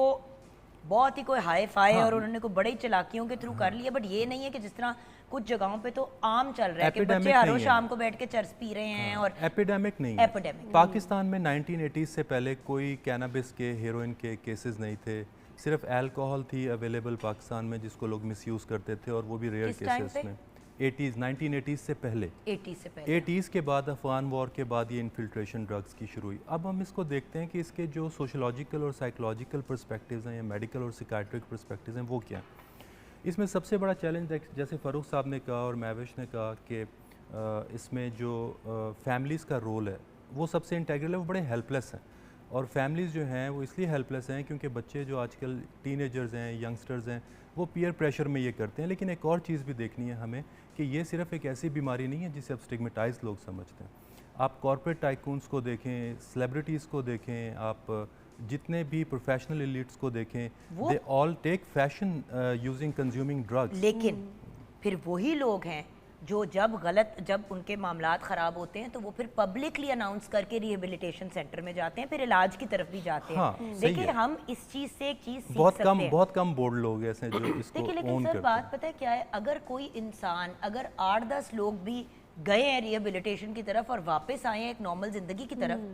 बहुत ही कोई हाई फाई और उन्होंने कोई बड़ी चालाकियों के थ्रू कर लिया। बट ये नहीं है कि जिस तरह कुछ जगहों पे तो आम चल रहा है कि बच्चे हर रोज शाम को बैठ के चरस पी रहे हैं। और एपिडेमिक नहीं है। पाकिस्तान में 1980s से पहले कोई कैनाबिस के, हेरोइन के केसेस नहीं थे। सिर्फ अल्कोहल थी अवेलेबल पाकिस्तान में, जिसको लोग मिसयूज़ करते थे, और वो भी रेयर केसेस में। 1980s से पहले 80s के बाद, अफगान वॉर के बाद ये इन्फिल्ट्रेशन ड्रग्स की शुरू हुई। अब हम इसको देखते हैं कि इसके जो सोशोलॉजिकल और साइकोलॉजिकल पर्सपेक्टिव्स हैं, या मेडिकल और साइकाट्रिक पर्सपेक्टिव्स हैं, वो क्या हैं। इसमें सबसे बड़ा चैलेंज, जैसे फ़ारूक साहब ने कहा और महविश ने कहा, कि इसमें जो फैमिलीज़ का रोल है वो सबसे इंटेग्रल है। वो बड़े हेल्पलेस हैं, और फैमिलीज़ जो हैं वो इसलिए हेल्पलेस हैं क्योंकि बच्चे जो आजकल टीनेजर्स हैं, यंगस्टर्स हैं, वो पीयर प्रेशर में ये करते हैं। लेकिन एक और चीज़ भी देखनी है हमें कि ये सिर्फ एक ऐसी बीमारी नहीं है जिसे अब स्टिग्मेटाइज लोग समझते हैं। आप कॉर्पोरेट टाइकून्स को देखें, सेलिब्रिटीज़ को देखें, आप जितने भी प्रोफेशनल एलिट्स को देखें, they all take fashion using consuming drugs. लेकिन फिर वही लोग हैं जो जब उनके मामलात ख़राब होते हैं तो वो फिर पब्लिकली अनाउंस करके रिहेबिलिटेशन सेंटर में जाते हैं, फिर इलाज की तरफ भी जाते हैं। हाँ, देखिए हम इस चीज़ से एक चीज़ सीख बहुत कम बोर्ड लोग ऐसे जो इसको देखिए, लेकिन ओन सर करते बात पता है क्या है, अगर कोई इंसान, अगर 8-10 लोग भी गए हैं रिहेबिलिटेशन की तरफ और वापस आए हैं एक नॉर्मल जिंदगी की तरफ,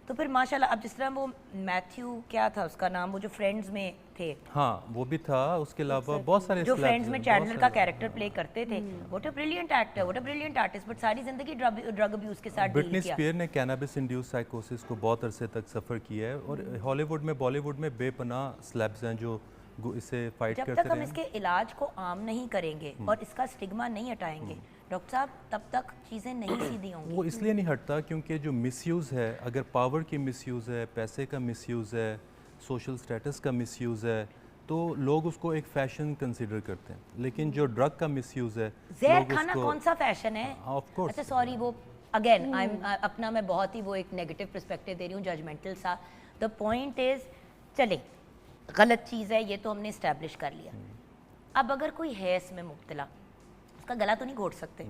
तो फिर माशाल्लाह। अब जिस तरह वो मैथ्यू, क्या था उसका नाम, वो जो फ्रेंड्स में थे, हाँ वो भी था। उसके अलावा बहुत सारे जो फ्रेंड्स में चैंडलर का कैरेक्टर प्ले करते थे, what a brilliant actor, what a brilliant artist, but सारी जिंदगी ड्रग अब्यूज के साथ डील ब्रिटनी किया। स्पीयर ने कैनाबिस इंड्यूस साइकोसिस को बहुत अरसे तक सफ़र किया है, और हॉलीवुड में, बॉलीवुड में बेपनाह स्लैब्स हैं जो इससे फाइट करते जब तक हम रहे। इसके इलाज को आम नहीं करेंगे और इसका स्टिग्मा नहीं हटाएंगे डॉक्टर साहब, तब तक चीज़ें नहीं सीधी होंगी। वो इसलिए नहीं हटता क्योंकि जो मिसयूज़ है, अगर पावर की मिसयूज़ है, पैसे का मिसयूज़ है, सोशल स्टेटस का मिसयूज़ है, तो लोग उसको एक फैशन कंसिडर करते हैं, लेकिन जो ड्रग का मिसयूज़ है, जहर लोग खाना उसको कौन सा फैशन है? Of course. अच्छा सॉरी, वो अगेन आई अपना मैं बहुत ही वो एक नेगेटिव पर्सपेक्टिव दे रही हूँ, जजमेंटल सा। द पॉइंट इज, चले गलत चीज़ है ये तो हमने इस्टेब्लिश कर लिया, अब अगर कोई है इसमें मुब्तला, उसका गला तो नहीं घोट सकते,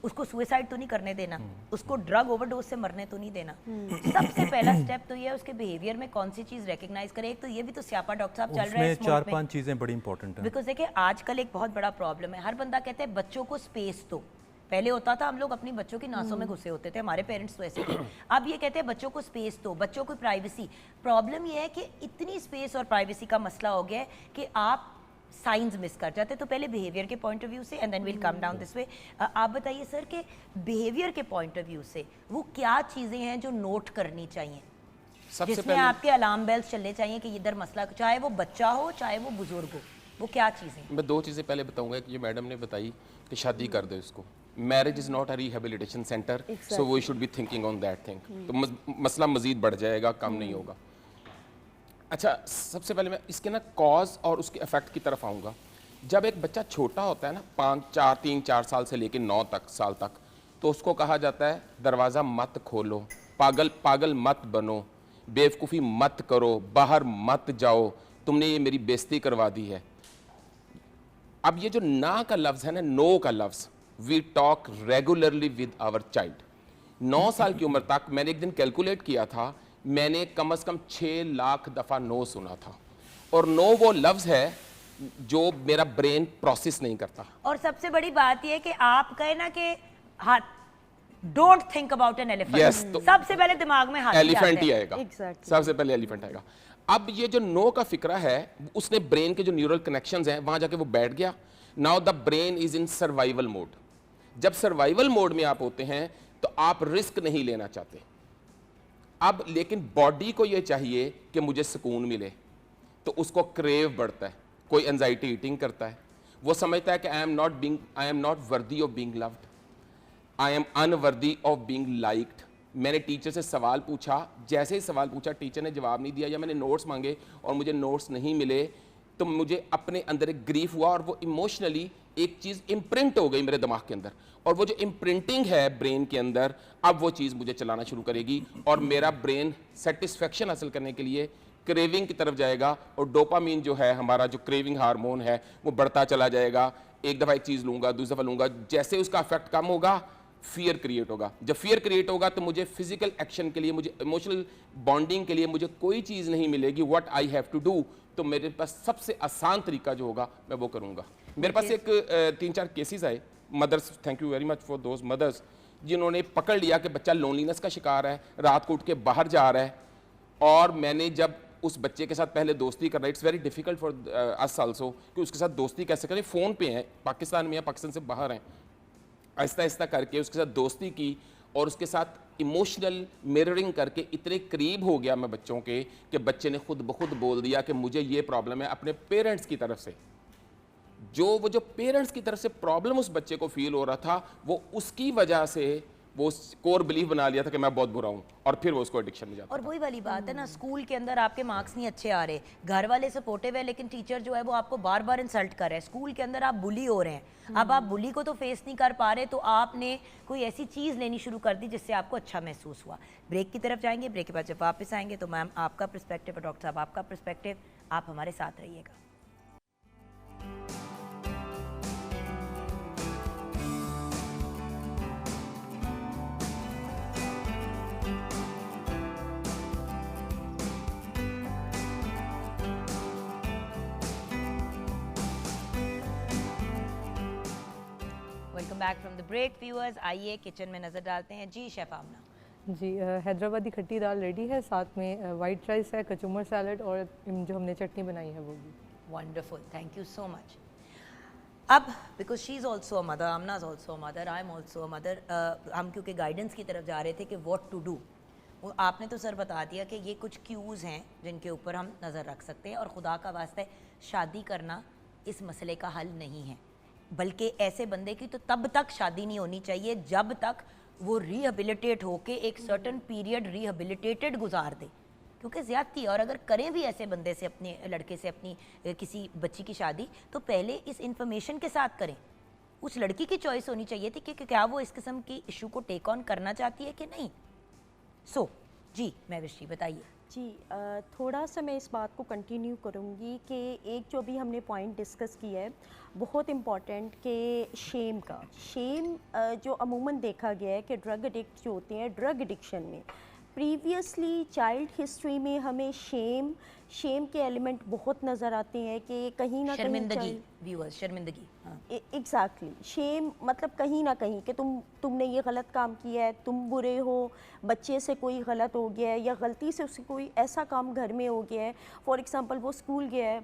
उसको सुसाइड तो नहीं करने देना, उसको ड्रग ओवरडोज से मरने तो नहीं देना। सबसे पहला स्टेप तो ये है उसके बिहेवियर में कौन सी चीज़ रिकग्नाइज करे। एक तो ये भी तो स्यापा डॉक्टर साहब चल रहा है उसमें 4-5 चीज़ें बड़ी इंपॉर्टेंट हैं। बिकॉज देखिए आजकल एक बहुत बड़ा प्रॉब्लम है, हर बंदा कहते हैं बच्चों को स्पेस दो। पहले होता था हम लोग अपनी बच्चों की नासों में घुसे होते थे, हमारे पेरेंट्स तो ऐसे थे। अब ये कहते हैं बच्चों को स्पेस दो, बच्चों को प्राइवेसी। प्रॉब्लम ये है कि इतनी स्पेस और प्राइवेसी का मसला हो गया है कि आप साइंस मिस कर जाते हैं। तो पहले बिहेवियर के पॉइंट ऑफ व्यू से and then will come down this way. आप बताइए सर कि बिहेवियर के पॉइंट ऑफ व्यू से वो क्या चीज़ें हैं जो नोट करनी चाहिए, सबसे जिसमें पहले आपके अलार्म बेल्स चलने चाहिए कि इधर मसला, चाहे वो बच्चा हो चाहे वो बुजुर्ग हो, वो क्या चीज़ें? मैं 2 चीज़ें पहले बताऊंगा कि ये मैडम ने बताई कि शादी कर दो इसको, marriage is not a rehabilitation centre, so we should be thinking on that thing. तो मसला मज़ीद बढ़ जाएगा, कम नहीं होगा। अच्छा, सबसे पहले मैं इसके ना कॉज और उसके इफेक्ट की तरफ आऊँगा। जब एक बच्चा छोटा होता है ना, 3-4 साल से लेकर 9 साल तक, तो उसको कहा जाता है दरवाज़ा मत खोलो, पागल मत बनो, बेवकूफ़ी मत करो, बाहर मत जाओ, तुमने ये मेरी बेइज्जती करवा दी है। अब ये जो ना का लफ्ज़ है ना, नो का लफ्ज़, we talk regularly with our child. 9 साल की उम्र तक मैंने एक दिन कैलकुलेट किया था, मैंने कम से कम 6 लाख दफ़ा नो सुना था। और नो वो लफ्ज़ है जो मेरा ब्रेन प्रोसेस नहीं करता। और सबसे बड़ी बात यह है कि आप कहे ना कि हाथ, don't think about an elephant, Yes, तो सबसे पहले दिमाग में हाथी एलिफेंट ही आता है। आएगा। Exactly. सबसे पहले एलिफेंट आएगा। अब ये जो नो का फिक्रा है, उसने ब्रेन के जो न्यूरल कनेक्शंस हैं वहां जाके वो बैठ गया। Now the brain is in survival mode. जब सर्वाइवल मोड में आप होते हैं तो आप रिस्क नहीं लेना चाहते। अब लेकिन बॉडी को ये चाहिए कि मुझे सुकून मिले, तो उसको क्रेव बढ़ता है। कोई एंजाइटी ईटिंग करता है, वो समझता है कि I am not worthy of being loved, I am unworthy of being liked. मैंने टीचर से सवाल पूछा, जैसे ही सवाल पूछा टीचर ने जवाब नहीं दिया, या मैंने नोट्स मांगे और मुझे नोट्स नहीं मिले, तो मुझे अपने अंदर एक ग्रीफ हुआ और वो इमोशनली एक चीज़ इम्प्रिंट हो गई मेरे दिमाग के अंदर। और वो जो इम्प्रिंटिंग है ब्रेन के अंदर, अब वो चीज़ मुझे चलाना शुरू करेगी और मेरा ब्रेन सेटिस्फेक्शन हासिल करने के लिए क्रेविंग की तरफ जाएगा। और डोपामीन जो है हमारा, जो क्रेविंग हार्मोन है, वो बढ़ता चला जाएगा। एक दफ़ा एक चीज़ लूँगा, दूसरी दफ़ा लूँगा, जैसे उसका इफेक्ट कम होगा फियर क्रिएट होगा। जब फियर क्रिएट होगा तो मुझे फिजिकल एक्शन के लिए, मुझे इमोशनल बॉन्डिंग के लिए मुझे कोई चीज़ नहीं मिलेगी। What I have to do, तो मेरे पास सबसे आसान तरीका जो होगा मैं वो करूँगा। मेरे पास एक 3-4 केसेस आए mothers, thank you very much for those mothers, जिन्होंने पकड़ लिया कि बच्चा लोनलीनेस का शिकार है, रात को उठ के बाहर जा रहा है। और मैंने जब उस बच्चे के साथ पहले दोस्ती करना, it's very difficult for us also कि उसके साथ दोस्ती कैसे करें। फ़ोन पे हैं, पाकिस्तान में या पाकिस्तान से बाहर हैं, आहिस्ता आहिस्ता करके उसके साथ दोस्ती की और उसके साथ इमोशनल मिररिंग करके इतने करीब हो गया मैं बच्चों के कि बच्चे ने खुद ब खुद बोल दिया कि मुझे ये प्रॉब्लम है अपने पेरेंट्स की तरफ से। वो जो पेरेंट्स की तरफ से प्रॉब्लम उस बच्चे को फील हो रहा था, वो उसकी वजह से वो कोर बिलीव बना लिया था कि मैं बहुत बुरा हूँ, और फिर वो उसको एडिक्शन में जाता। और वही वाली बात है ना, स्कूल के अंदर आपके मार्क्स नहीं अच्छे आ रहे, घर वाले सपोर्टिव है, लेकिन टीचर जो है वो आपको बार बार इंसल्ट कर रहे हैं। स्कूल के अंदर आप बुली हो रहे हैं, अब आप बुली को तो फेस नहीं कर पा रहे, तो आपने कोई ऐसी चीज़ लेनी शुरू कर दी जिससे आपको अच्छा महसूस हुआ। ब्रेक की तरफ जाएंगे, ब्रेक के बाद जब वापस आएंगे तो मैम आपका पर्सपेक्टिव और डॉक्टर साहब आपका पर्सपेक्टिव, आप हमारे साथ रहिएगा। Welcome back from the break viewers. आइए किचन में नज़र डालते हैं। जी शेफ आमना। जी, हैदराबादी खट्टी दाल रेडी है, साथ में वाइट राइस है, कचुम्बर सैलड, और जो हमने चटनी बनाई है वो भी। Wonderful, thank you so much. अब because she is also a mother, Amna is also a mother, I am also a mother, हम क्योंकि गाइडेंस की तरफ जा रहे थे कि व्हाट टू डू, वो आपने तो सर बता दिया कि ये कुछ क्यूज़ हैं जिनके ऊपर हम नज़र रख सकते हैं। और खुदा का वास्ता शादी करना इस मसले का हल नहीं है, बल्कि ऐसे बंदे की तो तब तक शादी नहीं होनी चाहिए जब तक वो रिहेबिलिटेट होके एक सर्टन पीरियड रिहेबिलिटेटेड गुजार दे, क्योंकि ज़्यादती है। और अगर करें भी ऐसे बंदे से, अपने लड़के से अपनी किसी बच्ची की शादी, तो पहले इस इंफॉर्मेशन के साथ करें। उस लड़की की चॉइस होनी चाहिए थी कि क्या वो इस किस्म की इशू को टेक ऑन करना चाहती है कि नहीं। जी महविश बताइए। जी थोड़ा सा मैं इस बात को कंटिन्यू करूँगी कि एक जो भी हमने पॉइंट डिस्कस किया है बहुत इम्पॉर्टेंट, कि शेम का, शेम जो अमूमन देखा गया है कि ड्रग एडिक्ट जो होते हैं, ड्रग एडिक्शन में प्रीवियसली चाइल्ड हिस्ट्री में हमें शेम के एलिमेंट बहुत नज़र आते हैं कि कहीं ना शर्मिंदगी, व्यूअर्स शर्मिंदगी, एग्जैक्टली शेम मतलब कहीं ना कहीं कि तुमने ये गलत काम किया है, तुम बुरे हो, बच्चे से कोई गलत हो गया है या गलती से उससे कोई ऐसा काम घर में हो गया है। फॉर एग्जांपल वो स्कूल गया है,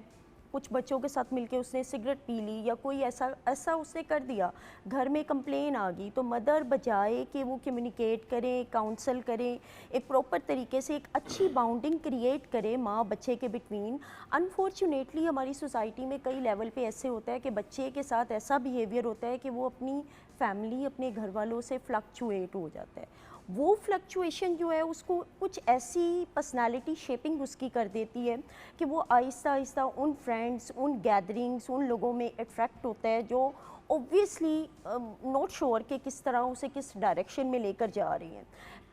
कुछ बच्चों के साथ मिलके उसने सिगरेट पी ली या कोई ऐसा उसने कर दिया, घर में कंप्लेन आ गई, तो मदर बजाय कि वो कम्युनिकेट करें, काउंसल करें, एक प्रॉपर तरीके से एक अच्छी बाउंडिंग क्रिएट करें माँ बच्चे के बिटवीन। अनफॉर्चुनेटली हमारी सोसाइटी में कई लेवल पे ऐसे होता है कि बच्चे के साथ ऐसा बिहेवियर होता है कि वो अपनी फैमिली, अपने घर वालों से फ्लक्चुएट हो जाता है। वो फ्लक्चुएशन जो है उसको कुछ ऐसी पर्सनालिटी शेपिंग उसकी कर देती है कि वो आहिस्ता आहिस्ता उन फ्रेंड्स, उन गैदरिंग्स, उन लोगों में अट्रैक्ट होता है जो ऑब्वियसली नॉट श्योर कि किस तरह उसे किस डायरेक्शन में लेकर जा रही हैं।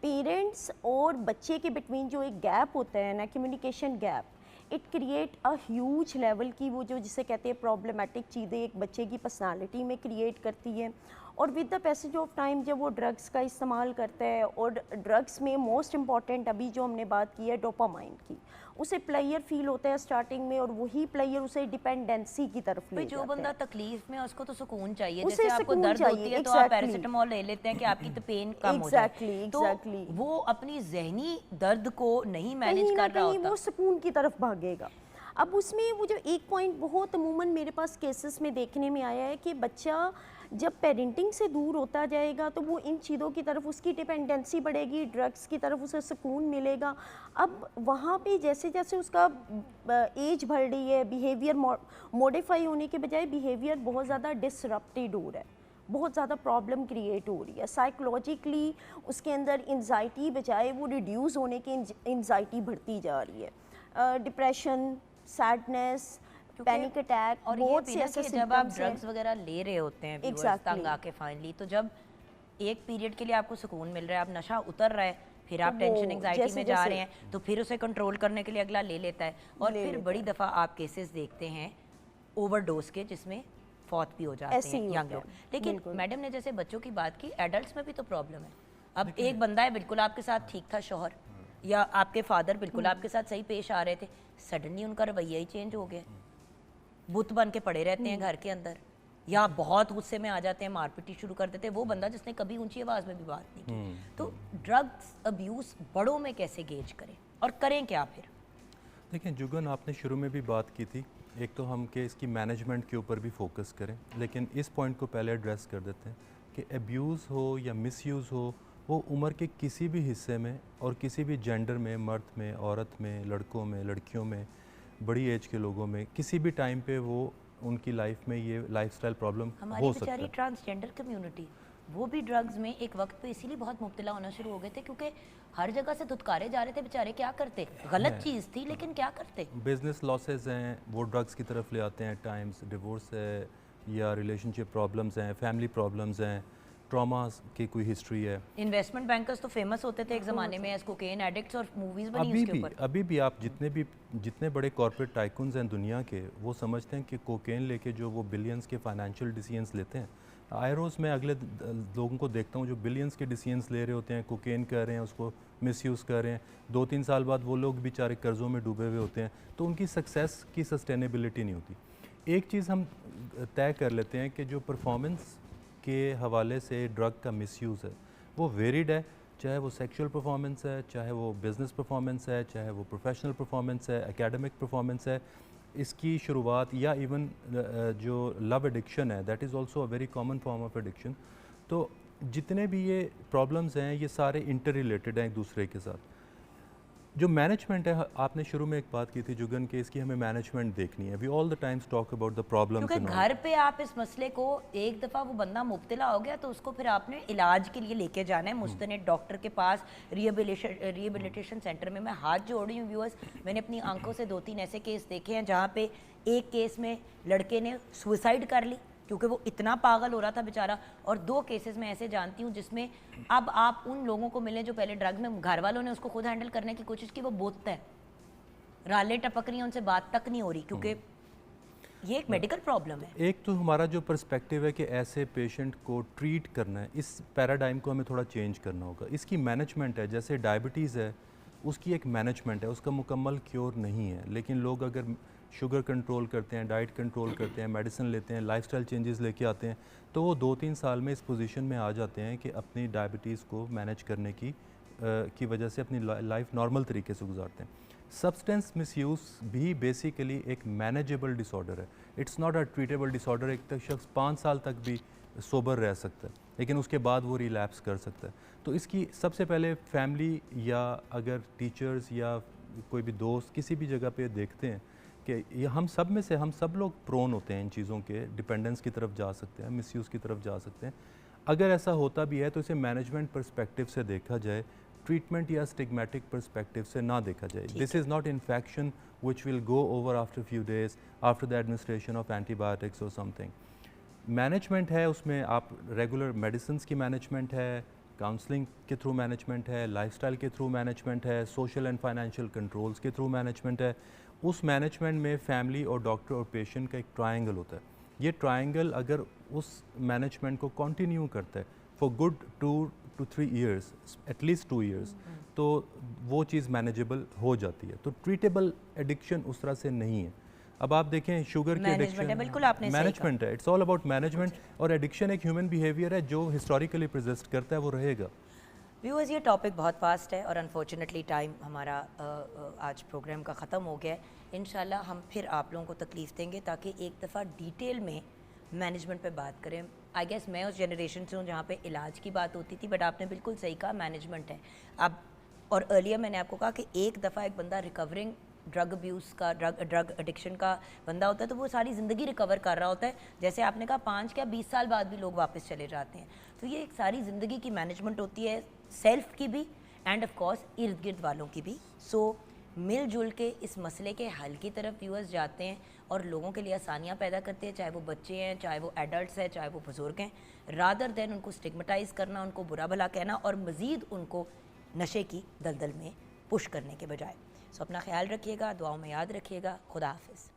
पेरेंट्स और बच्चे के बिटवीन जो एक गैप होता है ना, communication gap, it create a huge level की वो जो जिसे कहते हैं प्रॉब्लमेटिक चीज़ें एक बच्चे की पर्सनालिटी में क्रिएट करती है। और with the passage of time जब वो ड्रग्स का इस्तेमाल करता है, और ड्रग्स में मोस्ट इम्पॉर्टेंट अभी जो हमने बात की है डोपामाइन की, उसे प्लेयर फील होता है स्टार्टिंग में और वही प्लेयर उसे डिपेंडेंसी की तरफ ले जाता है। जो बंदा तकलीफ में उसको तो सुकून चाहिए, उसे जैसे आपको दर्द होती है तो आप पैरासिटामोल ले लेते हैं कि आपकी तो पेन कम हो जाए, तो वो अपनी जहनी दर्द को नहीं मैनेज कर रहा होता, वो सुकून की तरफ भागेगा। अब उसमें वो जो एक पॉइंट बहुत अमूमन मेरे पास केसेस में देखने में आया है कि बच्चा जब पेरेंटिंग से दूर होता जाएगा तो वो इन चीज़ों की तरफ उसकी डिपेंडेंसी बढ़ेगी, ड्रग्स की तरफ उसे सुकून मिलेगा। अब वहाँ पे जैसे जैसे उसका एज बढ़ रही है, बिहेवियर मॉडिफाई होने के बजाय बिहेवियर बहुत ज़्यादा डिसरप्टेड हो रहा है, बहुत ज़्यादा प्रॉब्लम क्रिएट हो रही है। साइकोलॉजिकली उसके अंदर एंजाइटी बजाय वो रिड्यूस होने की एंजाइटी बढ़ती जा रही है। डिप्रेशन, सैडनेस, पैनिक अटैक, और बहुत ये से जब आप ड्रग्स वगैरह ले रहे होते हैं तंग आके फाइनली, तो जब एक पीरियड के लिए आपको सुकून मिल रहा है, आप नशा उतर रहा है, फिर आप टेंशन एंजाइटी में जा रहे हैं, तो फिर उसे कंट्रोल करने के लिए अगला ले लेता है, और फिर बड़ी दफ़ा आप केसेस देखते हैं ओवरडोज के जिसमें फौत भी हो जाते हैं यंग लोग। लेकिन मैडम ने जैसे बच्चों की बात की, एडल्ट्स में भी तो प्रॉब्लम है। अब एक बंदा है, बिल्कुल आपके साथ ठीक था शौहर, या आपके फादर बिल्कुल आपके साथ सही पेश आ रहे थे, सडनली उनका रवैया ही चेंज हो गया, बुत बन के पड़े रहते हैं घर के अंदर, या बहुत गुस्से में आ जाते हैं, मारपीटी शुरू कर देते हैं। वो बंदा जिसने कभी ऊंची आवाज़ में भी बात नहीं की। तो ड्रग्स अब्यूज़ बड़ों में कैसे गेज करें और करें क्या फिर? देखिए जुगन, आपने शुरू में भी बात की थी, एक तो हम कि इसकी मैनेजमेंट के ऊपर भी फोकस करें, लेकिन इस पॉइंट को पहले एड्रेस कर देते हैं कि अब्यूज़ हो या मिसयूज़ हो, वो उम्र के किसी भी हिस्से में और किसी भी जेंडर में, मर्द में, औरत में, लड़कों में, लड़कियों में, बड़ी एज के लोगों में, किसी भी टाइम पे वो उनकी लाइफ में ये लाइफस्टाइल प्रॉब्लम हो सकता है। ट्रांसजेंडर कम्युनिटी वो भी ड्रग्स में एक वक्त पे इसीलिए बहुत मुब्तला होना शुरू हो गए थे, क्योंकि हर जगह से धुतकारे जा रहे थे बेचारे। क्या करते? गलत चीज़ थी, लेकिन क्या करते? बिजनेस लॉसेस हैं, वो ड्रग्स की तरफ ले आते हैं। टाइम्स डिवोर्स है या रिलेशनशिप प्रॉब्लम्स हैं, फैमिली प्रॉब्लम्स हैं, ट्रॉमास की कोई हिस्ट्री है। इन्वेस्टमेंट बैंकर्स तो फेमस होते थे एक ज़माने में एज कोकेन एडिक्ट्स, और मूवीज़ बनी उसके ऊपर। अभी भी आप जितने बड़े कॉर्पोरेट टाइकून्स हैं दुनिया के, वो समझते हैं कि कोकेन लेके जो वो बिलियंस के फाइनेंशियल डिसीजंस लेते हैं। आयरोज़ में अगले लोगों को देखता हूँ जो बिलियंस के डिसीजंस ले रहे होते हैं, कोकेन कर रहे हैं, उसको मिसयूज़ कर रहे हैं, 2-3 साल बाद वो लोग बेचारे कर्ज़ों में डूबे हुए होते हैं, तो उनकी सक्सेस की सस्टेनेबिलिटी नहीं होती। एक चीज़ हम तय कर लेते हैं कि जो परफॉर्मेंस के हवाले से ड्रग का मिसयूज़ है वो वेरिड है, चाहे वो सेक्सुअल परफॉर्मेंस है, चाहे वो बिज़नेस परफॉर्मेंस है, चाहे वो प्रोफेशनल परफॉर्मेंस है, एकेडमिक परफॉर्मेंस है। इसकी शुरुआत, या इवन जो लव एडिक्शन है, that is also a very common form of addiction. तो जितने भी ये प्रॉब्लम्स हैं ये सारे इंटर रिलेटेड हैं एक दूसरे के साथ। जो मैनेजमेंट है, आपने शुरू में एक बात की थी जुगन के, इसकी हमें मैनेजमेंट देखनी है। We all the times talk about the problems. क्योंकि घर पे आप इस मसले को, एक दफ़ा वो बंदा मुब्तला हो गया तो उसको फिर आपने इलाज के लिए लेके जाना है मुस्तनिद डॉक्टर के पास, रिहेबिलिटेशन सेंटर में। मैं हाथ जोड़ रही हूँ व्यूअर्स, मैंने अपनी आंखों से 2-3 ऐसे केस देखे हैं जहाँ पे एक केस में लड़के ने सुसाइड कर ली क्योंकि वो इतना पागल हो रहा था बेचारा, और 2 केसेस मैं ऐसे जानती हूँ जिसमें अब आप उन लोगों को मिले जो पहले ड्रग में, घर वालों ने उसको खुद हैंडल करने की कोशिश की, वो बोलता है, रालें टपक रही हैं, उनसे बात तक नहीं हो रही, क्योंकि ये एक मेडिकल प्रॉब्लम है। एक तो हमारा जो पर्सपेक्टिव है कि ऐसे पेशेंट को ट्रीट करना है, इस पैराडाइम को हमें थोड़ा चेंज करना होगा। इसकी मैनेजमेंट है, जैसे डायबिटीज़ है उसकी एक मैनेजमेंट है, उसका मुकम्मल क्योर नहीं है, लेकिन लोग अगर शुगर कंट्रोल करते हैं, डाइट कंट्रोल करते हैं, मेडिसिन लेते हैं, लाइफस्टाइल चेंजेस लेके आते हैं, तो वो 2-3 साल में इस पोजीशन में आ जाते हैं कि अपनी डायबिटीज़ को मैनेज करने की वजह से अपनी लाइफ नॉर्मल तरीके से गुजारते हैं। सब्सटेंस मिसयूज़ भी बेसिकली एक मैनेजेबल डिसऑर्डर है, it's not a treatable disorder. एक तक शख्स 5 साल तक भी सोबर रह सकता है, लेकिन उसके बाद वो रिलैप्स कर सकता है। तो इसकी सबसे पहले फैमिली या अगर टीचर्स या कोई भी दोस्त किसी भी जगह पे देखते हैं कि ये हम सब में से, हम सब लोग प्रोन होते हैं इन चीज़ों के, डिपेंडेंस की तरफ जा सकते हैं, मिसयूज़ की तरफ जा सकते हैं। अगर ऐसा होता भी है तो इसे मैनेजमेंट पर्सपेक्टिव से देखा जाए, ट्रीटमेंट या स्टिग्मेटिक पर्सपेक्टिव से ना देखा जाए। This is not infection which will go over after few days after the administration of antibiotics और समथिंग। मैनेजमेंट है, उसमें आप रेगुलर मेडिसिन की मैनेजमेंट है, काउंसलिंग के थ्रू मैनेजमेंट है, लाइफस्टाइल के थ्रू मैनेजमेंट है, सोशल एंड फाइनेंशियल कंट्रोल्स के थ्रू मैनेजमेंट है। उस मैनेजमेंट में फैमिली और डॉक्टर और पेशेंट का एक ट्रायंगल होता है। ये ट्रायंगल अगर उस मैनेजमेंट को कंटिन्यू करता है for good 2 to 3 years, at least 2 years, तो वो चीज़ मैनेजेबल हो जाती है। तो ट्रीटेबल एडिक्शन उस तरह से नहीं है। अब आप देखें शुगर की एडिक्शन बिल्कुल आपने मैनेजमेंट है, इट्स ऑल अबाउट मैनेजमेंट, और एडिक्शन एक ह्यूमन बिहेवियर है जो हिस्टोरिकली प्रेजिस्ट करता है, वो रहेगा। व्यूअर्स, ये टॉपिक बहुत फास्ट है और अनफॉर्चुनेटली टाइम हमारा आज प्रोग्राम का ख़त्म हो गया है। इंशाल्लाह हम फिर आप लोगों को तकलीफ़ देंगे ताकि एक दफ़ा डिटेल में मैनेजमेंट पे बात करें। आई गेस मैं उस जनरेशन से हूँ जहाँ पे इलाज की बात होती थी, बट आपने बिल्कुल सही कहा, मैनेजमेंट है अब। और अर्लियर मैंने आपको कहा कि एक दफ़ा एक बंदा रिकवरिंग ड्रग अब्यूज़ का, ड्रग एडिक्शन का बंदा होता है तो वो सारी ज़िंदगी रिकवर कर रहा होता है। जैसे आपने कहा 5 या 20 साल बाद भी लोग वापस चले जाते हैं। तो ये एक सारी ज़िंदगी की मैनेजमेंट होती है, सेल्फ की भी एंड ऑफ कोर्स इर्द गिर्द वालों की भी। सो मिलजुल के इस मसले के हल की तरफ व्यूअर्स जाते हैं और लोगों के लिए आसानियाँ पैदा करते हैं, चाहे वो बच्चे हैं, चाहे वो एडल्ट्स हैं, चाहे वो बुज़ुर्ग हैं, रादर देन उनको स्टिग्मेटाइज़ करना, उनको बुरा भला कहना और मज़ीद उनको नशे की दलदल में पुश करने के बजाय। सो अपना ख्याल रखिएगा, दुआओं में याद रखिएगा। खुदा हाफिज़।